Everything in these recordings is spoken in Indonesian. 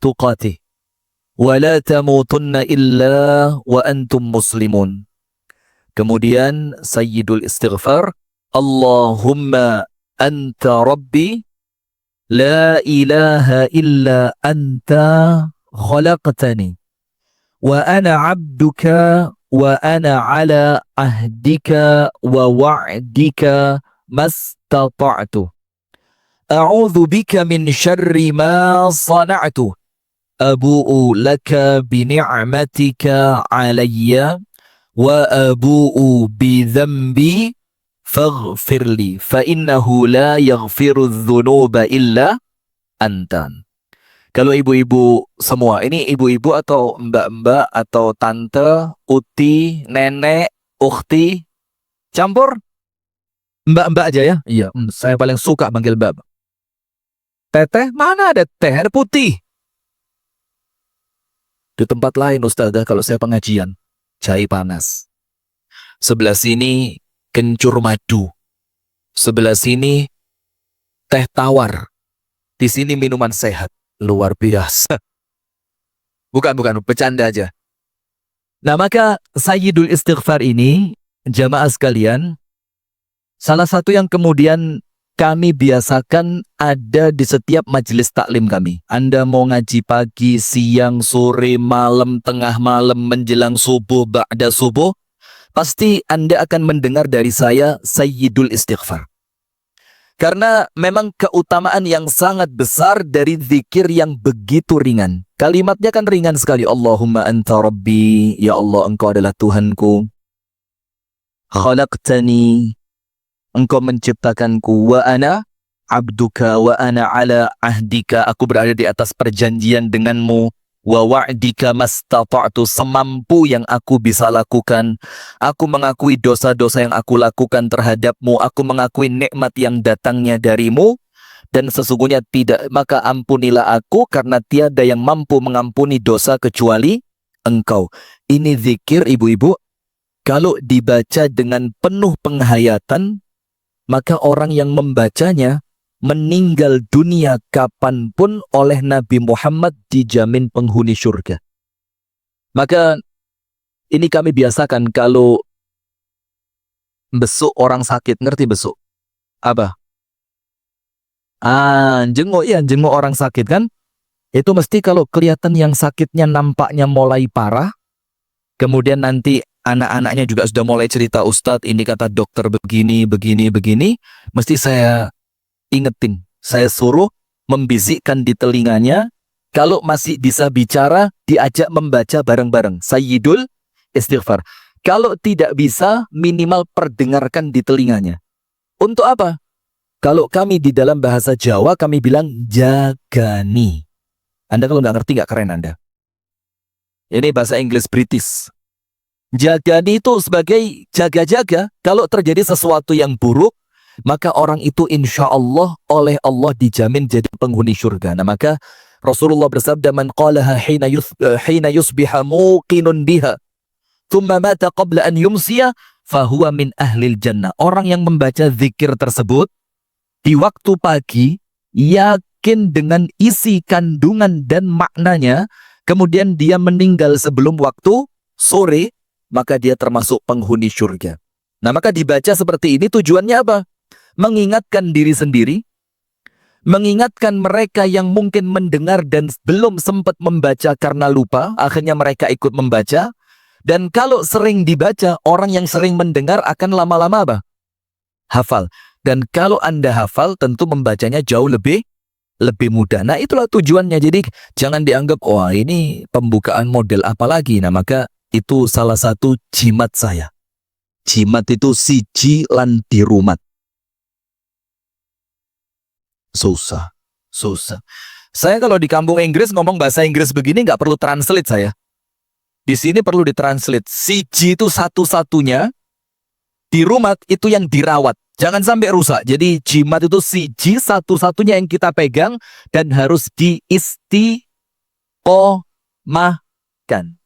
tuqatih wa la tamutunna illa wa antum muslimun. Kemudian sayyidul istighfar, Allahumma anta rabbi la ilaha illa anta khalaqtani wa ana abduka wa ana ala ahdika wa wa'dika mastata'tu. A'udzu bika min syarri ma sana'tu. Abu'u laka bi ni'matika 'alayya wa abu'u bi dhanbi faghfirli fa innahu la yaghfiru dzunuba illa antan. Kalau ibu-ibu semua, ini ibu-ibu atau mbak-mbak atau tante, uti, nenek, ukhti, campur? Mbak-mbak aja ya? Iya, saya paling suka manggil mbak. Teteh, mana ada teh? Ada putih. Di tempat lain Ustazah kalau saya pengajian, jahe panas. Sebelah sini kencur madu. Sebelah sini teh tawar. Di sini minuman sehat. Luar biasa. Bukan, bercanda aja. Nah, maka sayyidul istighfar ini, jamaah sekalian, salah satu yang kemudian kami biasakan ada di setiap majelis taklim kami. Anda mau ngaji pagi, siang, sore, malam, tengah malam, menjelang subuh, ba'da subuh, pasti Anda akan mendengar dari saya sayyidul istighfar. Karena memang keutamaan yang sangat besar dari zikir yang begitu ringan. Kalimatnya kan ringan sekali. Allahumma anta rabbi, ya Allah engkau adalah Tuhanku. Khalaqtani, engkau menciptakanku. Wa ana abduka wa ana ala ahdika, aku berada di atas perjanjian denganmu. Wa wa'dika mastata'tu, semampu yang aku bisa lakukan. Aku mengakui dosa-dosa yang aku lakukan terhadapmu. Aku mengakui nikmat yang datangnya darimu. Dan sesungguhnya tidak, maka ampunilah aku karena tiada yang mampu mengampuni dosa kecuali engkau. Ini zikir ibu-ibu, kalau dibaca dengan penuh penghayatan, maka orang yang membacanya meninggal dunia kapanpun oleh Nabi Muhammad dijamin penghuni surga. Maka ini kami biasakan kalau besuk orang sakit. Ngerti besuk? Apa? Jenguk orang sakit kan? Itu mesti kalau kelihatan yang sakitnya nampaknya mulai parah, kemudian nanti anak-anaknya juga sudah mulai cerita, Ustadz ini kata dokter begini, mesti saya ingetin, saya suruh membisikkan di telinganya. Kalau masih bisa bicara, diajak membaca bareng-bareng sayyidul istighfar. Kalau tidak bisa, minimal perdengarkan di telinganya. Untuk apa? Kalau kami di dalam bahasa Jawa, kami bilang jagani. Anda kalau nggak ngerti, nggak keren Anda. Ini bahasa Inggris British. Jagani itu sebagai jaga-jaga. Kalau terjadi sesuatu yang buruk, maka orang itu insya Allah oleh Allah dijamin jadi penghuni surga. Nah, maka Rasulullah bersabda, man qalaha hina yusbiha muqinun biha thumma mata qabla an yumsiya fahuwa min ahlil jannah. Orang yang membaca zikir tersebut di waktu pagi, yakin dengan isi kandungan dan maknanya, kemudian dia meninggal sebelum waktu sore, maka dia termasuk penghuni surga. Nah, maka dibaca seperti ini tujuannya apa? Mengingatkan diri sendiri, mengingatkan mereka yang mungkin mendengar dan belum sempat membaca karena lupa, akhirnya mereka ikut membaca. Dan kalau sering dibaca, orang yang sering mendengar akan lama-lama apa? Hafal. Dan kalau Anda hafal, tentu membacanya jauh lebih mudah. Nah, itulah tujuannya. Jadi jangan dianggap, wah ini pembukaan model apa lagi. Nah, maka itu salah satu jimat saya. Jimat itu siji lan dirumat. Susah. Saya kalau di kampung Inggris ngomong bahasa Inggris begini nggak perlu translate saya. Di sini perlu ditranslate. Siji itu satu-satunya, dirumat itu yang dirawat. Jangan sampai rusak. Jadi jimat itu siji satu-satunya yang kita pegang dan harus diistiqomahkan.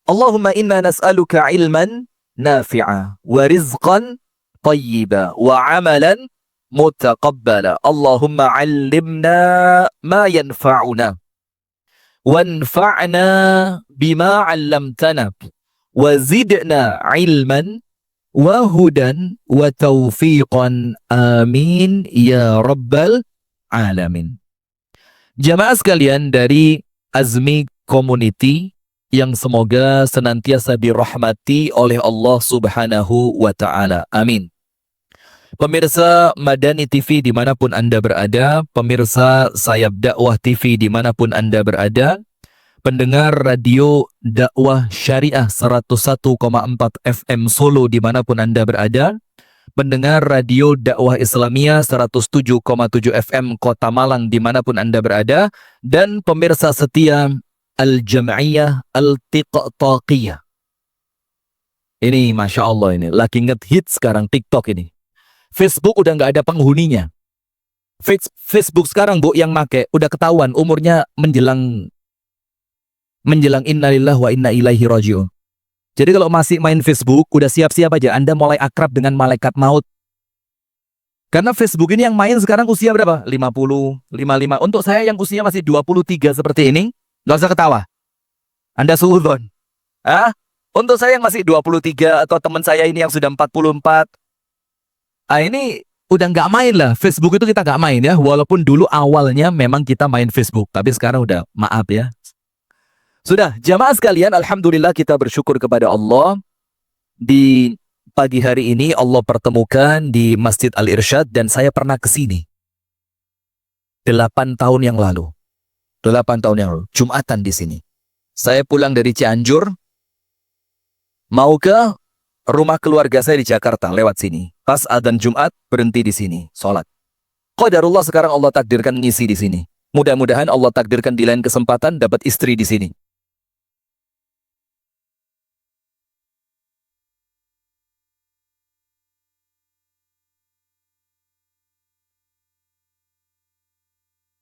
Allahumma inna nas'aluka ilman nafi'a wa rizqan tayyiba wa amalan mutaqabbala. Allahumma 'allimna ma yanfa'una wanfa'na bima 'allamtana wa zidna ilman wa hudan wa taufiqan amin ya rabbal alamin. Jamaah sekalian dari Azmi Community yang semoga senantiasa dirahmati oleh Allah Subhanahu wa Ta'ala. Amin. Pemirsa Madani TV dimanapun Anda berada, pemirsa Sayap Dakwah TV dimanapun Anda berada, pendengar radio dakwah syariah 101,4 FM Solo dimanapun Anda berada, pendengar radio dakwah Islamia 107,7 FM Kota Malang dimanapun Anda berada, dan pemirsa setia Al-Jam'iyah Al-Tiqtaqiyah. Ini Masya Allah, ini lagi nge-hit sekarang TikTok ini. Facebook udah nggak ada penghuninya. Facebook sekarang Bu yang make udah ketahuan umurnya menjelang innalillahi wa inna ilaihi rajiun. Jadi kalau masih main Facebook udah siap-siap aja Anda mulai akrab dengan malaikat maut. Karena Facebook ini yang main sekarang usia berapa? 50, 55. Untuk saya yang usia masih 23 seperti ini, nggak usah ketawa. Anda suudzon. Untuk saya yang masih 23 atau teman saya ini yang sudah 44, ini udah nggak main lah. Facebook itu kita nggak main ya. Walaupun dulu awalnya memang kita main Facebook. Tapi sekarang udah maaf ya. Sudah, jamaah sekalian, alhamdulillah kita bersyukur kepada Allah. Di pagi hari ini Allah pertemukan di Masjid Al-Irsyad dan saya pernah ke sini 8 tahun yang lalu. 8 tahun yang lalu, Jumatan di sini. Saya pulang dari Cianjur, mau ke rumah keluarga saya di Jakarta lewat sini. Pas adzan Jumat berhenti di sini, sholat. Qadarullah sekarang Allah takdirkan ngisi di sini. Mudah-mudahan Allah takdirkan di lain kesempatan dapat istri di sini.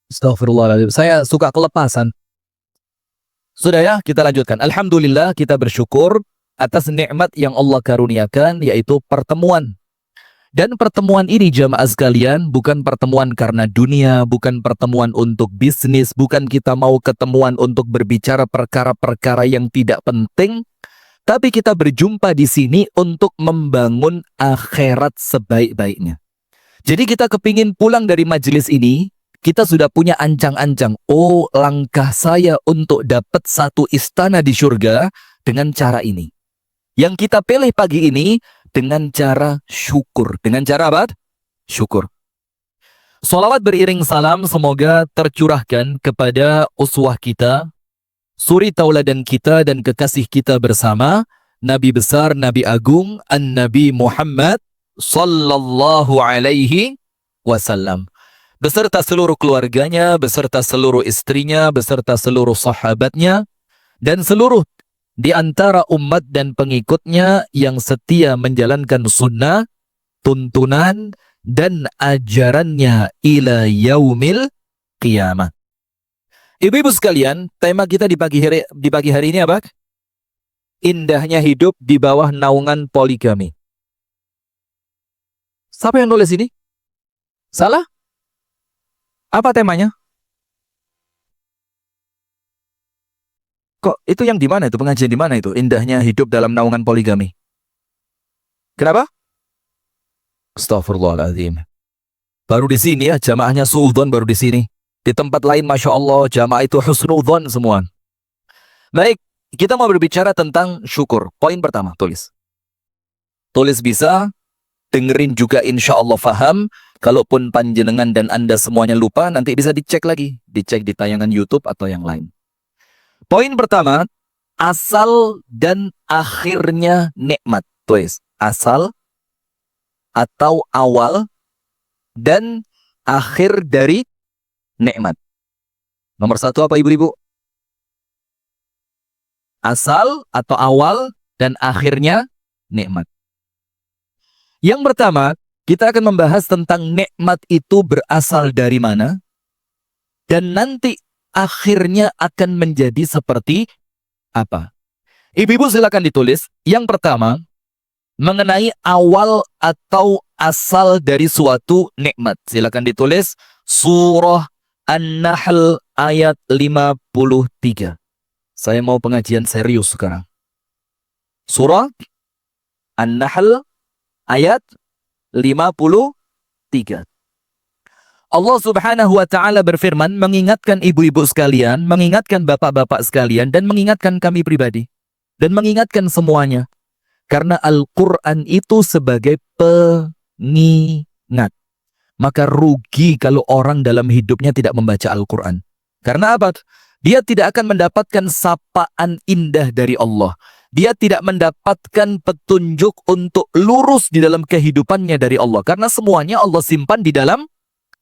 Astagfirullahaladzim, saya suka kelepasan. Sudah ya, kita lanjutkan. Alhamdulillah kita bersyukur atas nikmat yang Allah karuniakan, yaitu pertemuan. Dan pertemuan ini jamaah sekalian bukan pertemuan karena dunia, bukan pertemuan untuk bisnis, bukan kita mau ketemuan untuk berbicara perkara-perkara yang tidak penting, tapi kita berjumpa di sini untuk membangun akhirat sebaik-baiknya. Jadi kita kepingin pulang dari majelis ini, kita sudah punya ancang-ancang, oh langkah saya untuk dapat satu istana di surga dengan cara ini. Yang kita pilih pagi ini dengan cara syukur. Dengan cara apa? Syukur. Salawat beriring salam semoga tercurahkan kepada uswah kita, suri tauladan kita dan kekasih kita bersama, Nabi besar, Nabi agung, An-Nabi Muhammad sallallahu alaihi wasallam. Beserta seluruh keluarganya, beserta seluruh istrinya, beserta seluruh sahabatnya, dan seluruh di antara umat dan pengikutnya yang setia menjalankan sunnah, tuntunan, dan ajarannya ila yaumil qiyamah. Ibu-ibu sekalian, tema kita di pagi hari ini apa? Indahnya hidup di bawah naungan poligami. Siapa yang nulis ini? Salah? Apa temanya? Kok itu yang di mana itu? Pengajian di mana itu? Indahnya hidup dalam naungan poligami. Kenapa? Astagfirullahaladzim. Baru di sini ya, jamaahnya suudzon baru di sini. Di tempat lain Masya Allah, jamaah itu husnudzon semua. Baik, kita mau berbicara tentang syukur. Poin pertama, tulis. Tulis bisa, dengerin juga insya Allah faham. Kalaupun panjenengan dan Anda semuanya lupa, nanti bisa dicek lagi. Dicek di tayangan YouTube atau yang lain. Poin pertama, asal dan akhirnya nikmat. Tulis, asal atau awal dan akhir dari nikmat. Nomor satu apa ibu-ibu? Asal atau awal dan akhirnya nikmat. Yang pertama, kita akan membahas tentang nikmat itu berasal dari mana dan nanti akhirnya akan menjadi seperti apa. Ibu-ibu silakan ditulis. Yang pertama, mengenai awal atau asal dari suatu nikmat. Silakan ditulis surah An-Nahl ayat 53. Saya mau pengajian serius sekarang. Surah An-Nahl ayat 53. Allah Subhanahu wa taala berfirman, mengingatkan ibu-ibu sekalian, mengingatkan bapak-bapak sekalian, dan mengingatkan kami pribadi, dan mengingatkan semuanya. Karena Al-Quran itu sebagai pengingat. Maka rugi kalau orang dalam hidupnya tidak membaca Al-Quran. Karena apa? Dia tidak akan mendapatkan sapaan indah dari Allah. Dia tidak mendapatkan petunjuk untuk lurus di dalam kehidupannya dari Allah. Karena semuanya Allah simpan di dalam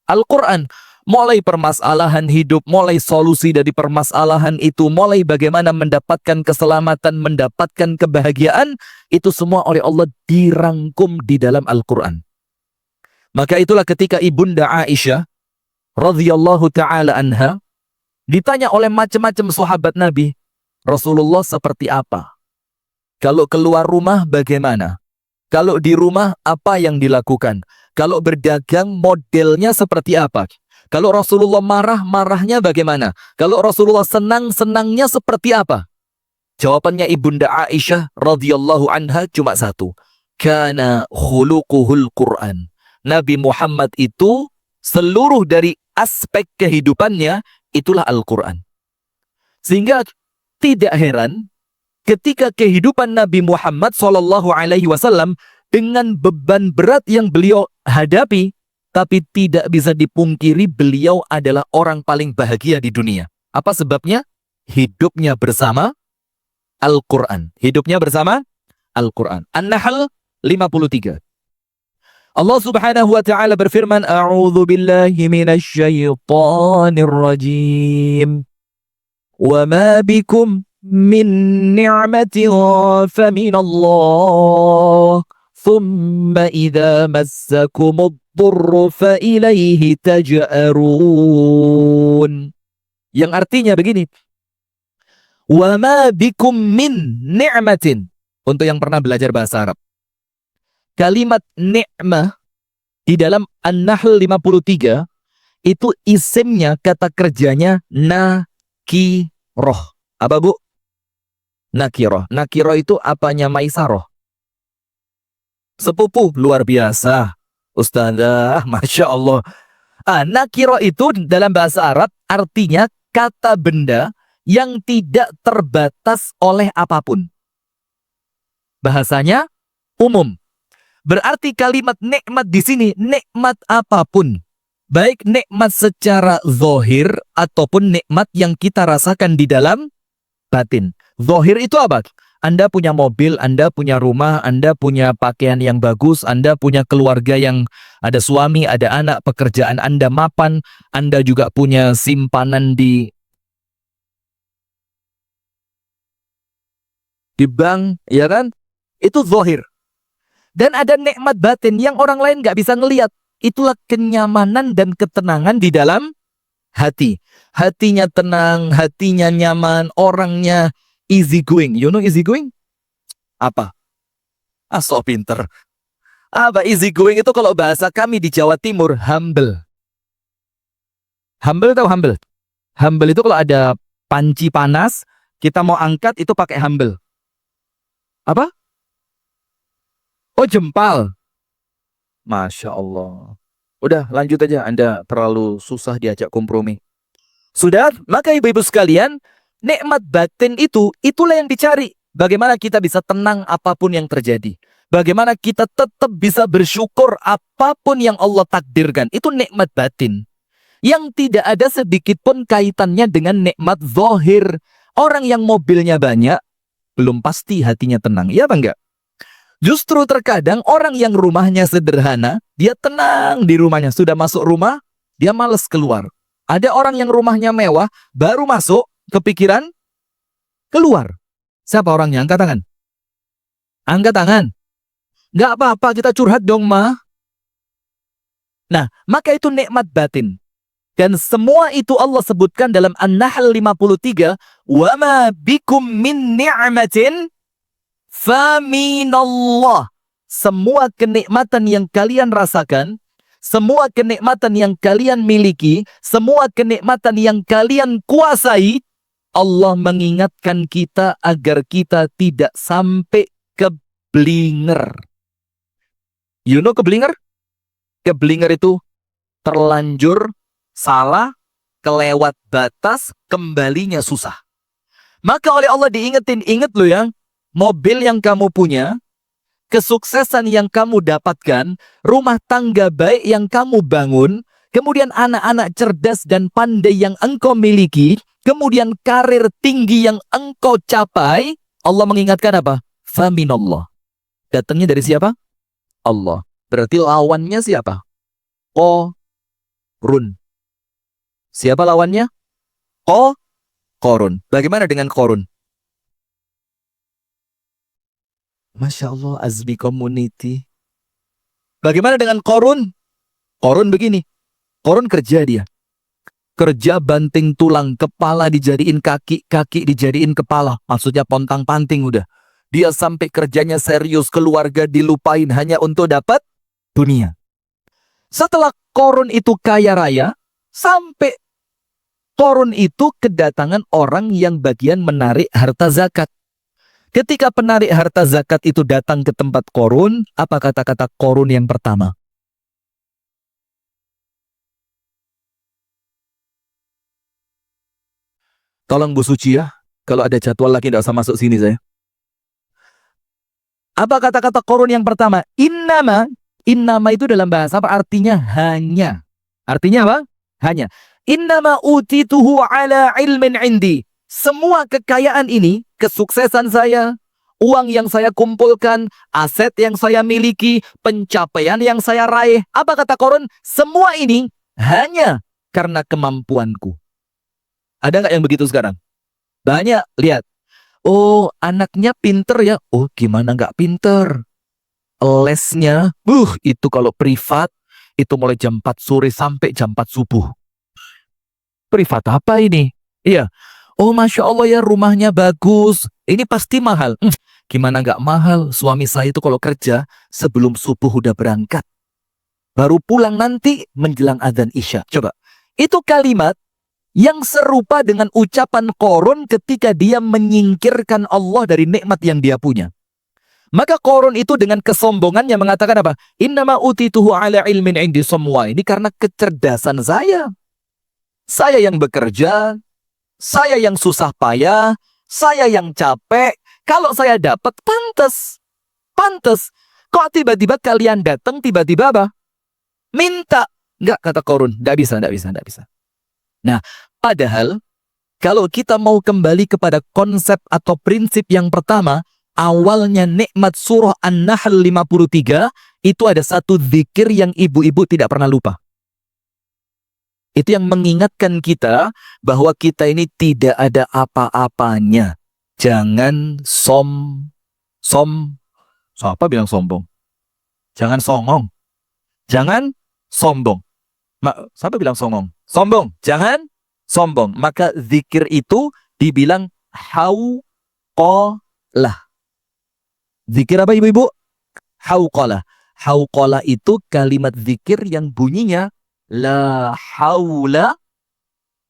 Al-Quran. Mulai permasalahan hidup, mulai solusi dari permasalahan itu, mulai bagaimana mendapatkan keselamatan, mendapatkan kebahagiaan, itu semua oleh Allah dirangkum di dalam Al-Quran. Maka itulah ketika Ibunda Aisyah radhiyallahu ta'ala anha ditanya oleh macam-macam sahabat Nabi, Rasulullah seperti apa? Kalau keluar rumah bagaimana? Kalau di rumah apa yang dilakukan? Kalau berdagang modelnya seperti apa? Kalau Rasulullah marah, marahnya bagaimana? Kalau Rasulullah senang, senangnya seperti apa? Jawabannya Ibunda Aisyah radhiyallahu anha cuma satu. Kana khuluquhul Quran. Nabi Muhammad itu seluruh dari aspek kehidupannya itulah Al-Quran. Sehingga tidak heran ketika kehidupan Nabi Muhammad SAW dengan beban berat yang beliau hadapi, tapi tidak bisa dipungkiri beliau adalah orang paling bahagia di dunia. Apa sebabnya? Hidupnya bersama Al-Quran. Hidupnya bersama Al-Quran. An-Nahl 53. Allah Subhanahu wa taala berfirman, A'udzu billahi minasy syaithanir rajim. Wa ma bikum min ni'matin famin Allah. Thumma idza massakumud dhurru fa ilaihi taj'arun. Yang artinya begini. Wa ma bikum min ni'matin. Untuk yang pernah belajar bahasa Arab. Kalimat ni'mah di dalam An-Nahl 53 itu isimnya, kata kerjanya nakiroh. Apa bu? Nakiroh. Nakiroh itu apanya Maisaroh? Sepupu, luar biasa. Ustazah, Masya Allah. Nakiroh itu dalam bahasa Arab artinya kata benda yang tidak terbatas oleh apapun. Bahasanya umum. Berarti kalimat nikmat di sini, nikmat apapun. Baik nikmat secara zahir ataupun nikmat yang kita rasakan di dalam batin. Zahir itu apa? Anda punya mobil, Anda punya rumah, Anda punya pakaian yang bagus, Anda punya keluarga yang ada suami, ada anak, pekerjaan Anda mapan, Anda juga punya simpanan di bank, ya kan? Itu zahir. Dan ada nikmat batin yang orang lain nggak bisa ngelihat. Itulah kenyamanan dan ketenangan di dalam hati. Hatinya tenang, hatinya nyaman, orangnya easy going. You know easy going? Apa? So pinter. Apa easy going itu kalau bahasa kami di Jawa Timur, humble. Humble tahu humble? Humble itu kalau ada panci panas, kita mau angkat itu pakai humble. Apa? Oh, jempal. Masya Allah. Udah, lanjut aja. Anda terlalu susah diajak kompromi. Sudah, maka ibu-ibu sekalian, nikmat batin itu, itulah yang dicari. Bagaimana kita bisa tenang apapun yang terjadi. Bagaimana kita tetap bisa bersyukur apapun yang Allah takdirkan. Itu nikmat batin. Yang tidak ada sedikit pun kaitannya dengan nikmat zahir. Orang yang mobilnya banyak, belum pasti hatinya tenang. Iya apa enggak? Justru terkadang orang yang rumahnya sederhana, dia tenang di rumahnya. Sudah masuk rumah, dia malas keluar. Ada orang yang rumahnya mewah, baru masuk, kepikiran, keluar. Siapa orangnya? Angkat tangan. Angkat tangan. Nggak apa-apa, kita curhat dong, Ma. Nah, maka itu nikmat batin. Dan semua itu Allah sebutkan dalam An-Nahl 53, wa ma bikum min ni'matin faminallah. Semua kenikmatan yang kalian rasakan, semua kenikmatan yang kalian miliki, semua kenikmatan yang kalian kuasai, Allah mengingatkan kita agar kita tidak sampai keblinger. You know keblinger? Keblinger itu terlanjur, salah, kelewat batas, kembalinya susah. Maka oleh Allah diingetin, ingat lo ya, mobil yang kamu punya, kesuksesan yang kamu dapatkan, rumah tangga baik yang kamu bangun, kemudian anak-anak cerdas dan pandai yang engkau miliki, kemudian karir tinggi yang engkau capai, Allah mengingatkan apa? Faminallah. Datangnya dari siapa? Allah. Berarti lawannya siapa? Qorun. Siapa lawannya? Qorun. Bagaimana dengan Qorun? Masya Allah, Azmi Community. Bagaimana dengan Qorun? Qorun begini. Qorun kerja dia. Kerja banting tulang, kepala dijadiin kaki, kaki dijadiin kepala. Maksudnya pontang-panting udah. Dia sampai kerjanya serius, keluarga dilupain hanya untuk dapat dunia. Setelah Qorun itu kaya raya, sampai Qorun itu kedatangan orang yang bagian menarik harta zakat. Ketika penarik harta zakat itu datang ke tempat Qorun, apa kata-kata Qorun yang pertama? Tolong Bu Suci ya, kalau ada jadwal lagi tidak usah masuk sini saya. Apa kata-kata Qorun yang pertama? Innama. Innama itu dalam bahasa apa? Artinya hanya. Artinya apa? Hanya. Innama utituhu ala ilmin indi. Semua kekayaan ini, kesuksesan saya, uang yang saya kumpulkan, aset yang saya miliki, pencapaian yang saya raih. Apa kata Qorun? Semua ini hanya karena kemampuanku. Ada nggak yang begitu sekarang? Banyak, lihat. Oh, anaknya pinter ya. Oh, gimana nggak pinter? Lesnya, itu kalau privat, itu mulai jam 4 sore sampai jam 4 subuh. Privat apa ini? Iya. Oh, Masya Allah ya, rumahnya bagus. Ini pasti mahal. Gimana nggak mahal? Suami saya itu kalau kerja, sebelum subuh udah berangkat. Baru pulang nanti menjelang adzan Isya. Coba. Itu kalimat yang serupa dengan ucapan Qorun ketika dia menyingkirkan Allah dari nikmat yang dia punya. Maka Qorun itu dengan kesombongannya mengatakan apa? Innama utituhu ala ilmin indi. Semua ini karena kecerdasan saya. Saya yang bekerja, saya yang susah payah, saya yang capek. Kalau saya dapat, pantas. Pantas. Kok tiba-tiba kalian datang, tiba-tiba apa? Minta. Enggak, kata Qorun. Enggak bisa, enggak bisa, enggak bisa. Nah, padahal kalau kita mau kembali kepada konsep atau prinsip yang pertama, awalnya nikmat surah An-Nahl 53, itu ada satu zikir yang ibu-ibu tidak pernah lupa. Itu yang mengingatkan kita bahwa kita ini tidak ada apa-apanya. Jangan siapa bilang sombong? Jangan songong. Jangan sombong. Siapa bilang songong? Sombong. Jangan sombong. Maka zikir itu dibilang hauqalah. Zikir apa ibu-ibu? Hauqalah. Hauqalah itu kalimat zikir yang bunyinya la haula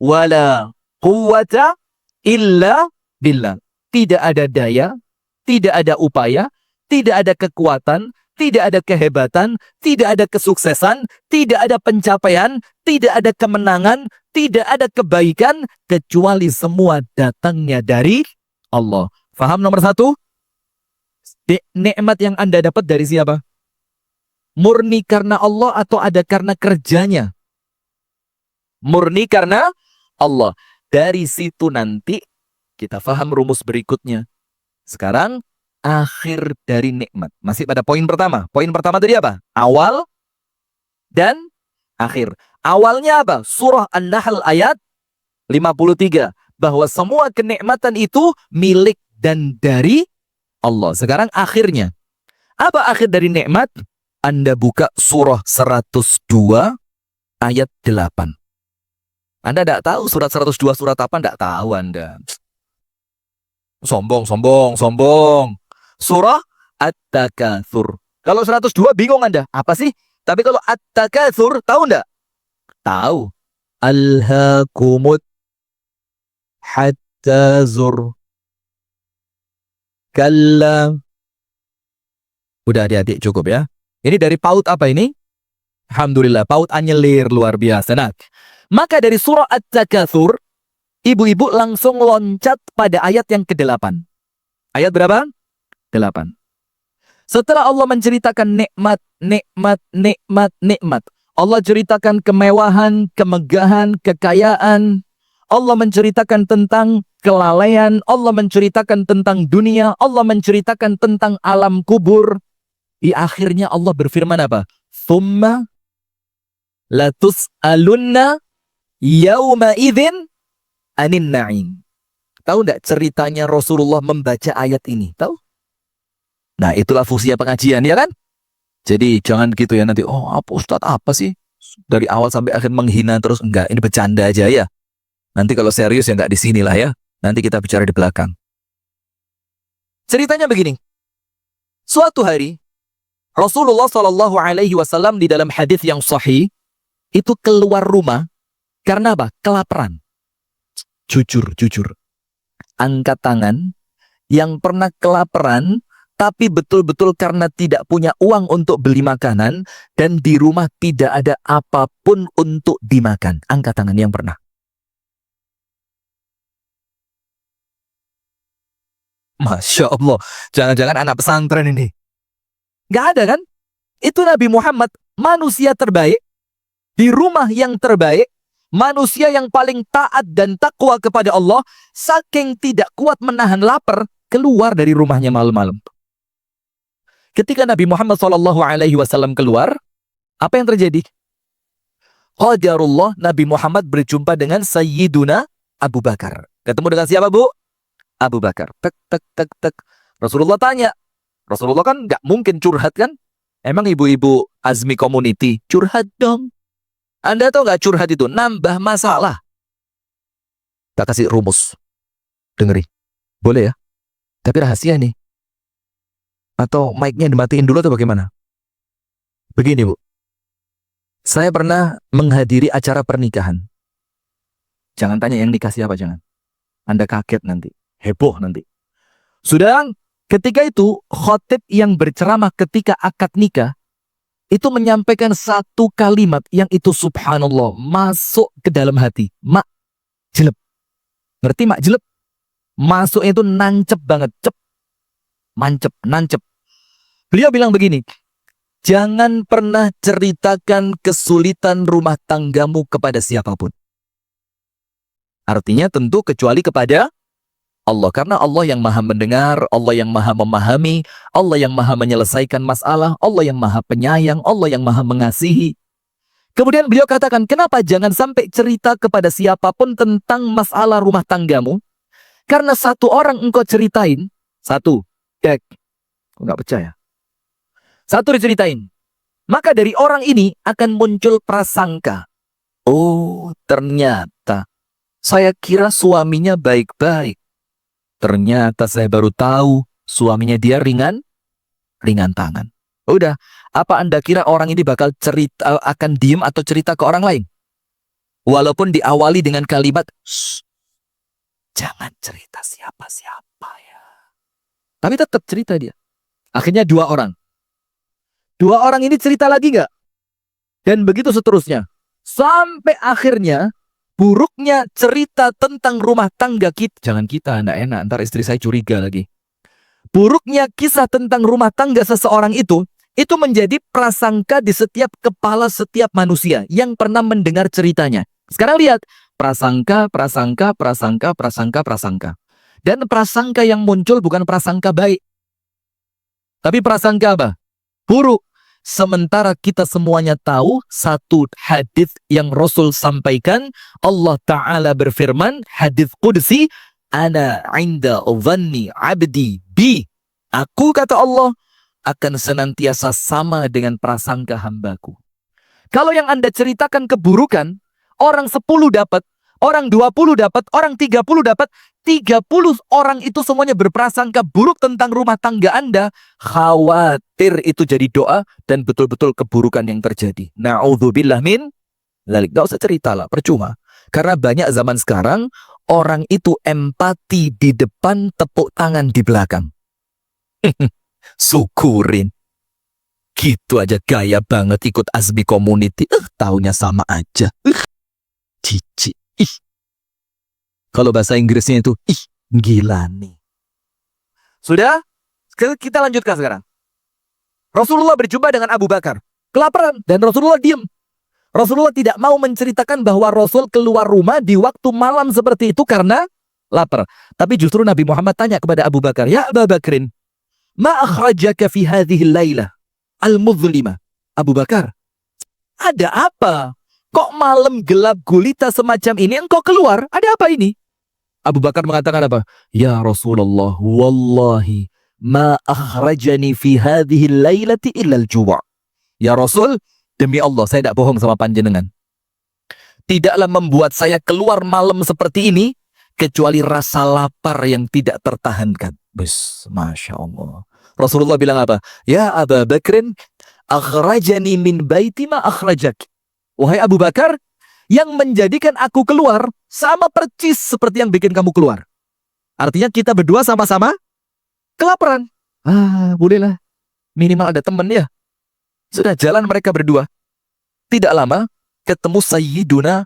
wala quwwata illa billah. Tidak ada daya, tidak ada upaya, tidak ada kekuatan, tidak ada kehebatan, tidak ada kesuksesan, tidak ada pencapaian, tidak ada kemenangan, tidak ada kebaikan, kecuali semua datangnya dari Allah. Faham nomor satu? Nikmat yang Anda dapat dari siapa? Murni karena Allah atau ada karena kerjanya? Murni karena Allah. Dari situ nanti kita faham rumus berikutnya. Sekarang akhir dari nikmat. Masih pada poin pertama. Poin pertama tadi apa? Awal dan akhir. Awalnya apa? Surah An-Nahl ayat 53. Bahwa semua kenikmatan itu milik dan dari Allah. Sekarang akhirnya. Apa akhir dari nikmat? Anda buka surah 102 ayat 8. Anda tidak tahu surat 102 surat apa? Tidak tahu Anda. Sombong. Surah At-Takatsur. Kalau 102 bingung Anda. Apa sih? Tapi kalau at-takatsur, tahu enggak? Tahu. Alhaakumut hatta zur. Kalla. Udah adik-adik cukup ya. Ini dari PAUD apa ini? Alhamdulillah, PAUD anyelir luar biasa. Nah, maka dari surah At-Takatsur, ibu-ibu langsung loncat pada ayat yang ke-8. Ayat berapa? 8. Setelah Allah menceritakan nikmat, nikmat, nikmat, nikmat. Allah ceritakan kemewahan, kemegahan, kekayaan. Allah menceritakan tentang kelalaian. Allah menceritakan tentang dunia. Allah menceritakan tentang alam kubur. Di akhirnya Allah berfirman apa? Thumma latus'alunna yawma idzin anin na'im. Tahu enggak ceritanya Rasulullah membaca ayat ini? Tahu? Nah, itulah fungsinya pengajian, ya kan? Jadi jangan gitu ya nanti, oh apa Ustadz apa sih? Dari awal sampai akhir menghina terus. Enggak, ini bercanda aja ya. Nanti kalau serius ya enggak di sinilah ya. Nanti kita bicara di belakang. Ceritanya begini. Suatu hari Rasulullah Shallallahu Alaihi Wasallam di dalam hadis yang sahih itu keluar rumah karena apa? Kelaparan. Jujur. Angkat tangan yang pernah kelaparan tapi betul-betul karena tidak punya uang untuk beli makanan dan di rumah tidak ada apapun untuk dimakan. Angkat tangan yang pernah. Masya Allah. Jangan-jangan anak pesantren ini. Gak ada kan? Itu Nabi Muhammad, manusia terbaik, di rumah yang terbaik, manusia yang paling taat dan takwa kepada Allah, saking tidak kuat menahan lapar, keluar dari rumahnya malam-malam. Ketika Nabi Muhammad SAW keluar, apa yang terjadi? Qadarullah, Nabi Muhammad berjumpa dengan Sayyiduna Abu Bakar. Ketemu dengan siapa, Bu? Abu Bakar. Tek. Rasulullah tanya. Rasulullah kan nggak mungkin curhat kan? Emang ibu-ibu Azmi Community curhat dong. Anda tahu nggak curhat itu nambah masalah? Tak kasih rumus. Dengerin. Boleh ya? Tapi rahasia nih. Atau mic-nya dimatiin dulu atau bagaimana? Begini, Bu. Saya pernah menghadiri acara pernikahan. Jangan tanya yang nikah siapa, jangan. Anda kaget nanti. Heboh nanti. Sudah. Ketika itu, khotib yang berceramah ketika akad nikah, itu menyampaikan satu kalimat yang itu subhanallah, masuk ke dalam hati. Mak, jelep. Ngerti mak jelep? Masuknya itu nancep banget. Cep. Mancep, nancep. Beliau bilang begini, jangan pernah ceritakan kesulitan rumah tanggamu kepada siapapun. Artinya tentu kecuali kepada Allah, karena Allah yang maha mendengar, Allah yang maha memahami, Allah yang maha menyelesaikan masalah, Allah yang maha penyayang, Allah yang maha mengasihi. Kemudian beliau katakan, kenapa jangan sampai cerita kepada siapapun tentang masalah rumah tanggamu? Karena satu orang engkau ceritain, satu, nggak percaya. Satu diceritain, maka dari orang ini akan muncul prasangka. Oh, ternyata saya kira suaminya baik-baik. Ternyata saya baru tahu suaminya dia ringan tangan. Udah, apa Anda kira orang ini bakal cerita, akan diem atau cerita ke orang lain? Walaupun diawali dengan kalimat, jangan cerita siapa-siapa ya. Tapi tetap cerita dia. Akhirnya dua orang. Dua orang ini cerita lagi nggak? Dan begitu seterusnya. Sampai akhirnya buruknya cerita tentang rumah tangga kita. Jangan kita, enggak enak. Ntar istri saya curiga lagi. Buruknya kisah tentang rumah tangga seseorang itu menjadi prasangka di setiap kepala setiap manusia yang pernah mendengar ceritanya. Sekarang lihat. Prasangka. Dan prasangka yang muncul bukan prasangka baik. Tapi prasangka apa? Buruk. Sementara kita semuanya tahu satu hadis yang Rasul sampaikan, Allah Ta'ala berfirman, hadis Qudsi, Ana inda dhanni abdi bi. Aku, kata Allah, akan senantiasa sama dengan prasangka hambaku. Kalau yang Anda ceritakan keburukan, orang 10 dapat, Orang 20 dapat, orang 30 dapat. 30 orang itu semuanya berprasangka buruk tentang rumah tangga Anda. Khawatir itu jadi doa dan betul-betul keburukan yang terjadi. Na'udzubillah min dzalik. Gak usah cerita lah, percuma. Karena banyak zaman sekarang orang itu empati di depan, tepuk tangan di belakang. Syukurin. Gitu aja gaya banget ikut Azmi Community. Taunya sama aja. Cici. Kalau bahasa Inggrisnya itu, gila nih. Sudah? Kita lanjutkan sekarang. Rasulullah berjumpa dengan Abu Bakar. Kelaparan. Dan Rasulullah diam. Rasulullah tidak mau menceritakan bahwa Rasul keluar rumah di waktu malam seperti itu karena lapar. Tapi justru Nabi Muhammad tanya kepada Abu Bakar, Ya Abu Bakrin, ma akhrajaka fi hadhihi laylah al-mudhlimah. Abu Bakar, ada apa? Kok malam gelap gulita semacam ini engkau keluar? Ada apa ini? Abu Bakar mengatakan apa? Ya Rasulullah, wallahi ma akhrajani fi hadhihi laylati illa al-ju'. Ya Rasul, demi Allah saya tidak bohong sama panjenengan. Tidaklah membuat saya keluar malam seperti ini kecuali rasa lapar yang tidak tertahankan. Masya Allah. Rasulullah bilang apa? Ya Abu Bakrin, akhrajani min baiti ma akhrajak. Wahai Abu Bakar, yang menjadikan aku keluar sama percis seperti yang bikin kamu keluar. Artinya kita berdua sama-sama kelaparan. Bolehlah. Minimal ada teman ya. Sudah jalan mereka berdua. Tidak lama ketemu Sayyiduna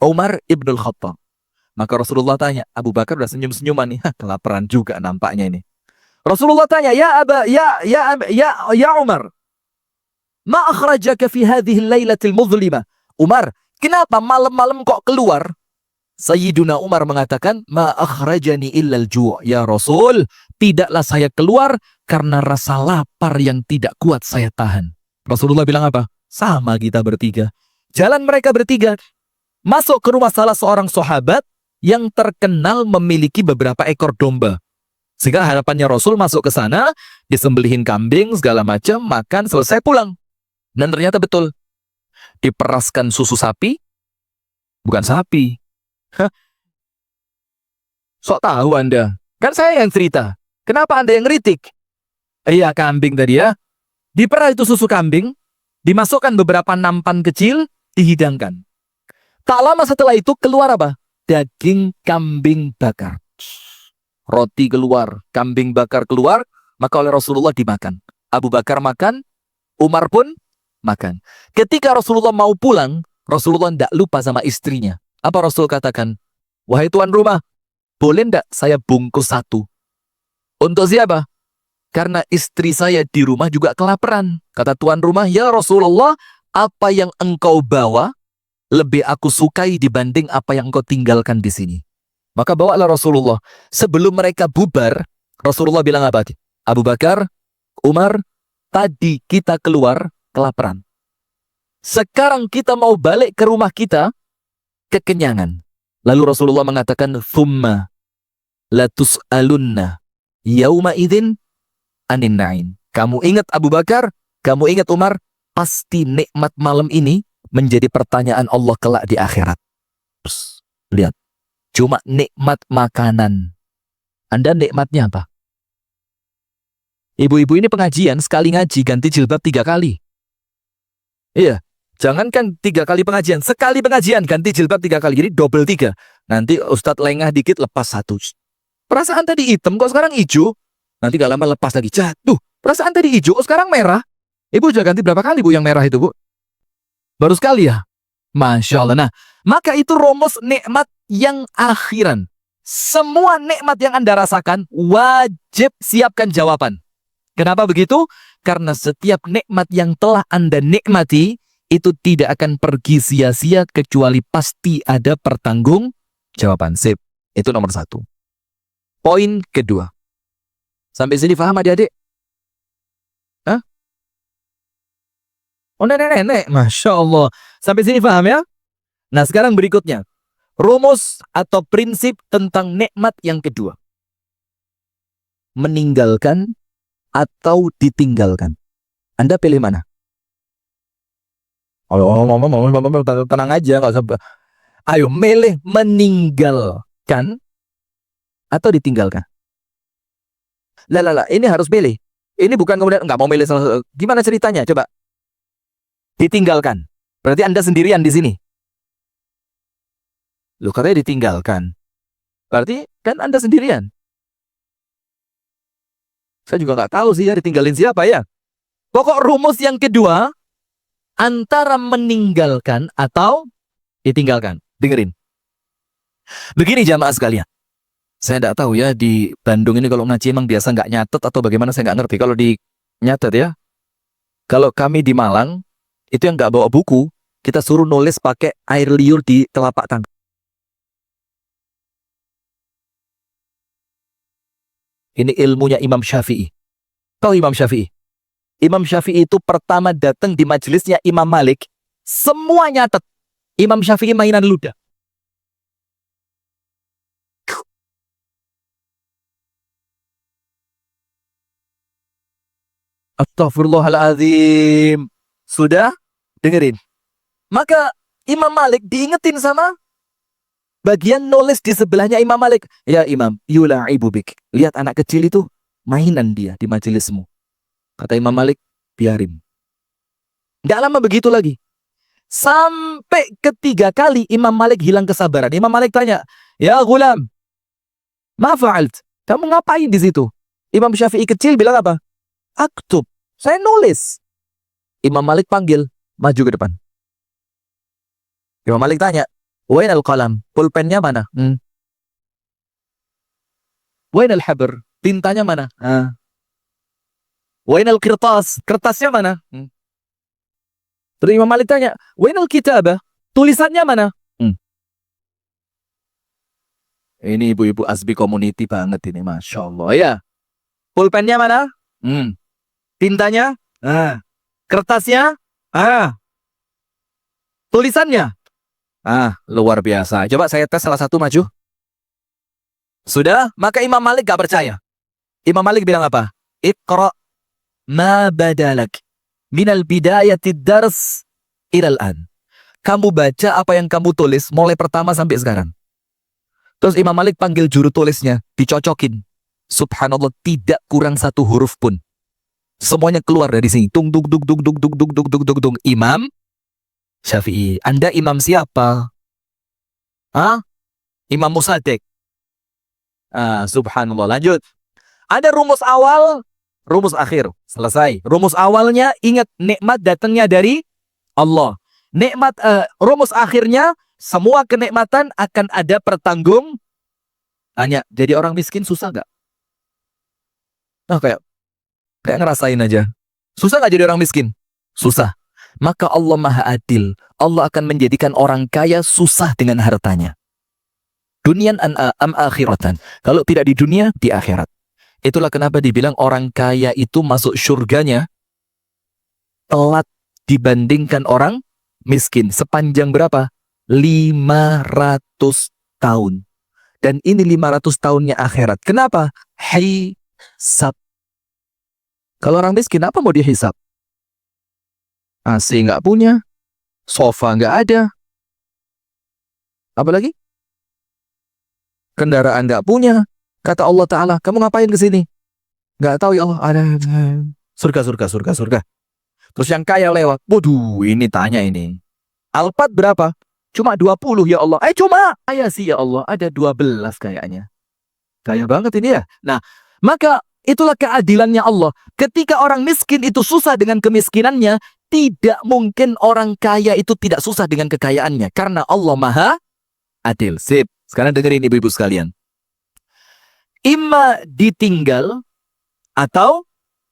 Umar ibn al-Khattab. Maka Rasulullah tanya, Abu Bakar udah senyum-senyuman nih. Kelaparan juga nampaknya ini. Rasulullah tanya, Ya Umar, ma akhrajaka fi hadhihi al-lailatil mudhlimah. Umar, kenapa malam-malam kok keluar? Sayyiduna Umar mengatakan, ma akhrajani illal ju'. Ya Rasul, tidaklah saya keluar karena rasa lapar yang tidak kuat saya tahan. Rasulullah bilang apa? Sama kita bertiga. Jalan mereka bertiga. Masuk ke rumah salah seorang sahabat yang terkenal memiliki beberapa ekor domba. Sehingga harapannya Rasul masuk ke sana, disembelihin kambing, segala macam, makan, selesai pulang. Dan ternyata betul. Diperaskan susu sapi, bukan sapi. Sok tahu Anda. Kan saya yang cerita. Kenapa Anda yang ngeritik? Iya, kambing tadi ya. Diperas itu susu kambing, dimasukkan beberapa nampan kecil, dihidangkan. Tak lama setelah itu keluar apa? Daging kambing bakar. Roti keluar, kambing bakar keluar, maka oleh Rasulullah dimakan. Abu Bakar makan, Umar pun makan. Ketika Rasulullah mau pulang, Rasulullah tidak lupa sama istrinya. Apa Rasul katakan? Wahai tuan rumah, boleh tidak saya bungkus satu? Untuk siapa? Karena istri saya di rumah juga kelaparan. Kata tuan rumah, ya Rasulullah, apa yang engkau bawa lebih aku sukai dibanding apa yang engkau tinggalkan di sini. Maka bawalah Rasulullah. Sebelum mereka bubar, Rasulullah bilang apa? Abu Bakar, Umar, tadi kita keluar kelaparan. Sekarang kita mau balik ke rumah kita kekenyangan. Lalu Rasulullah mengatakan, "Thumma latus'alunna yauma idzin anin na'im." Kamu ingat Abu Bakar, kamu ingat Umar, pasti nikmat malam ini menjadi pertanyaan Allah kelak di akhirat. Terus, lihat, cuma nikmat makanan. Anda nikmatnya apa? Ibu-ibu ini pengajian, sekali ngaji ganti jilbab 3 kali. Iya, jangankan 3 kali pengajian, sekali pengajian ganti jilbab 3 kali, jadi double 3. Nanti Ustadz lengah dikit lepas 1. Perasaan tadi hitam kok sekarang hijau. Nanti gak lama lepas lagi jatuh. Perasaan tadi hijau kok sekarang merah. Ibu sudah ganti berapa kali Bu yang merah itu Bu? Baru sekali ya? Masya Allah. Nah, maka itu rumus nikmat yang akhiran. Semua nikmat yang Anda rasakan wajib siapkan jawaban. Kenapa begitu? Karena setiap nikmat yang telah Anda nikmati itu tidak akan pergi sia-sia kecuali pasti ada pertanggung jawaban. Sip. Itu nomor 1. Poin kedua. Sampai sini paham adik-adik? Hah? Oh nenek-nenek, Masya Allah. Sampai sini paham ya? Nah sekarang berikutnya. Rumus atau prinsip tentang nikmat yang kedua. Meninggalkan atau ditinggalkan. Anda pilih mana? Oh, tenang aja, nggak usah. Ayo, milih meninggalkan atau ditinggalkan. Lah, ini harus milih. Ini bukan kemudian nggak mau milih salah satu. Gimana ceritanya? Coba. Ditinggalkan. Berarti Anda sendirian di sini. Loh, katanya ditinggalkan. Berarti kan Anda sendirian. Saya juga nggak tahu sih ya ditinggalin siapa ya. Pokok rumus yang kedua, antara meninggalkan atau ditinggalkan. Dengerin. Begini jamaah sekalian. Saya nggak tahu ya di Bandung ini kalau ngaji emang biasa nggak nyatet atau bagaimana saya nggak ngerti. Kalau di nyatet ya. Kalau kami di Malang, itu yang nggak bawa buku, kita suruh nulis pakai air liur di telapak tangan. Ini ilmunya Imam Syafi'i. Tahu Imam Syafi'i? Imam Syafi'i itu pertama datang di majelisnya Imam Malik, semua nyatet. Imam Syafi'i mainan ludah. Astaghfirullahaladzim. Sudah? Dengerin. Maka Imam Malik diingetin sama bagian nulis di sebelahnya Imam Malik. Ya Imam, yula'ibu bik. Lihat anak kecil itu, mainan dia di majelismu. Kata Imam Malik, biarin. Nggak lama begitu lagi. Sampai ketiga kali Imam Malik hilang kesabaran. Imam Malik tanya, ya gulam, ma fa'alt? Kamu ngapain di situ? Imam Syafi'i kecil bilang apa? Aktub. Saya nulis. Imam Malik panggil, maju ke depan. Imam Malik tanya, wain al-qalam? Pulpennya mana? Wain al-habr? Tintanya mana? Wain al-kirtas? Kertasnya mana? Terus Imam Malik tanya, wain al-kitabah? Tulisannya mana? Ini ibu-ibu Asbi community banget ini, Masya Allah ya. Pulpennya mana? Tintanya? Kertasnya? Tulisannya? Luar biasa. Coba saya tes salah satu maju. Sudah? Maka Imam Malik gak percaya. Imam Malik bilang apa? Iqra ma badalak minal bidayatid dars ilal an. Kamu baca apa yang kamu tulis mulai pertama sampai sekarang. Terus Imam Malik panggil juru tulisnya, dicocokin. Subhanallah, tidak kurang satu huruf pun. Semuanya keluar dari sini. Tung tung tung tung tung tung tung tung tung tung tung. Imam Syafi'i. Anda imam siapa? Imam Musaddiq. Subhanallah. Lanjut. Ada rumus awal, rumus akhir. Selesai. Rumus awalnya, ingat nikmat datangnya dari Allah. Nikmat rumus akhirnya, semua kenikmatan akan ada pertanggung. Tanya, jadi orang miskin susah nggak? Kayak ngerasain aja. Susah nggak jadi orang miskin? Susah. Maka Allah Maha Adil. Allah akan menjadikan orang kaya susah dengan hartanya. Dunian am akhiratan. Kalau tidak di dunia, di akhirat. Itulah kenapa dibilang orang kaya itu masuk surganya telat dibandingkan orang miskin. Sepanjang berapa? 500 tahun. Dan ini 500 tahunnya akhirat. Kenapa? Hisab. Kalau orang miskin, apa mau dihisab? AC nggak punya, sofa nggak ada. Apalagi? Kendaraan nggak punya. Kata Allah Ta'ala, kamu ngapain ke sini? Nggak tahu ya Allah, ada surga. Terus yang kaya lewat, waduh, ini tanya ini. Alphard berapa? Cuma 20 ya Allah. Cuma. Sih ya Allah, ada 12 kayaknya. Kaya banget ini ya. Nah, maka itulah keadilannya Allah. Ketika orang miskin itu susah dengan kemiskinannya, tidak mungkin orang kaya itu tidak susah dengan kekayaannya. Karena Allah Maha Adil. Sip. Sekarang dengerin ibu-ibu sekalian. Imma ditinggal atau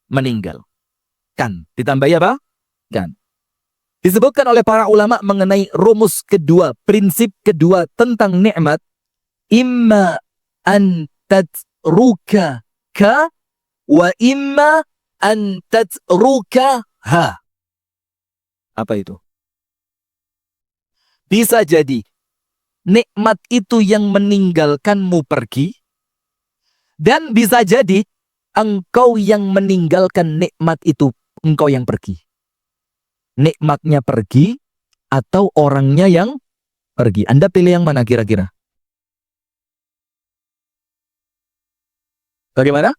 meninggal. Kan. Ditambahi apa? Kan. Disebutkan oleh para ulama mengenai rumus kedua, prinsip kedua tentang nikmat. Imma an tadruka ka wa imma an tadruka ha. Apa itu? Bisa jadi nikmat itu yang meninggalkanmu pergi, dan bisa jadi engkau yang meninggalkan nikmat itu, engkau yang pergi. Nikmatnya pergi atau orangnya yang pergi. Anda pilih yang mana kira-kira? Bagaimana?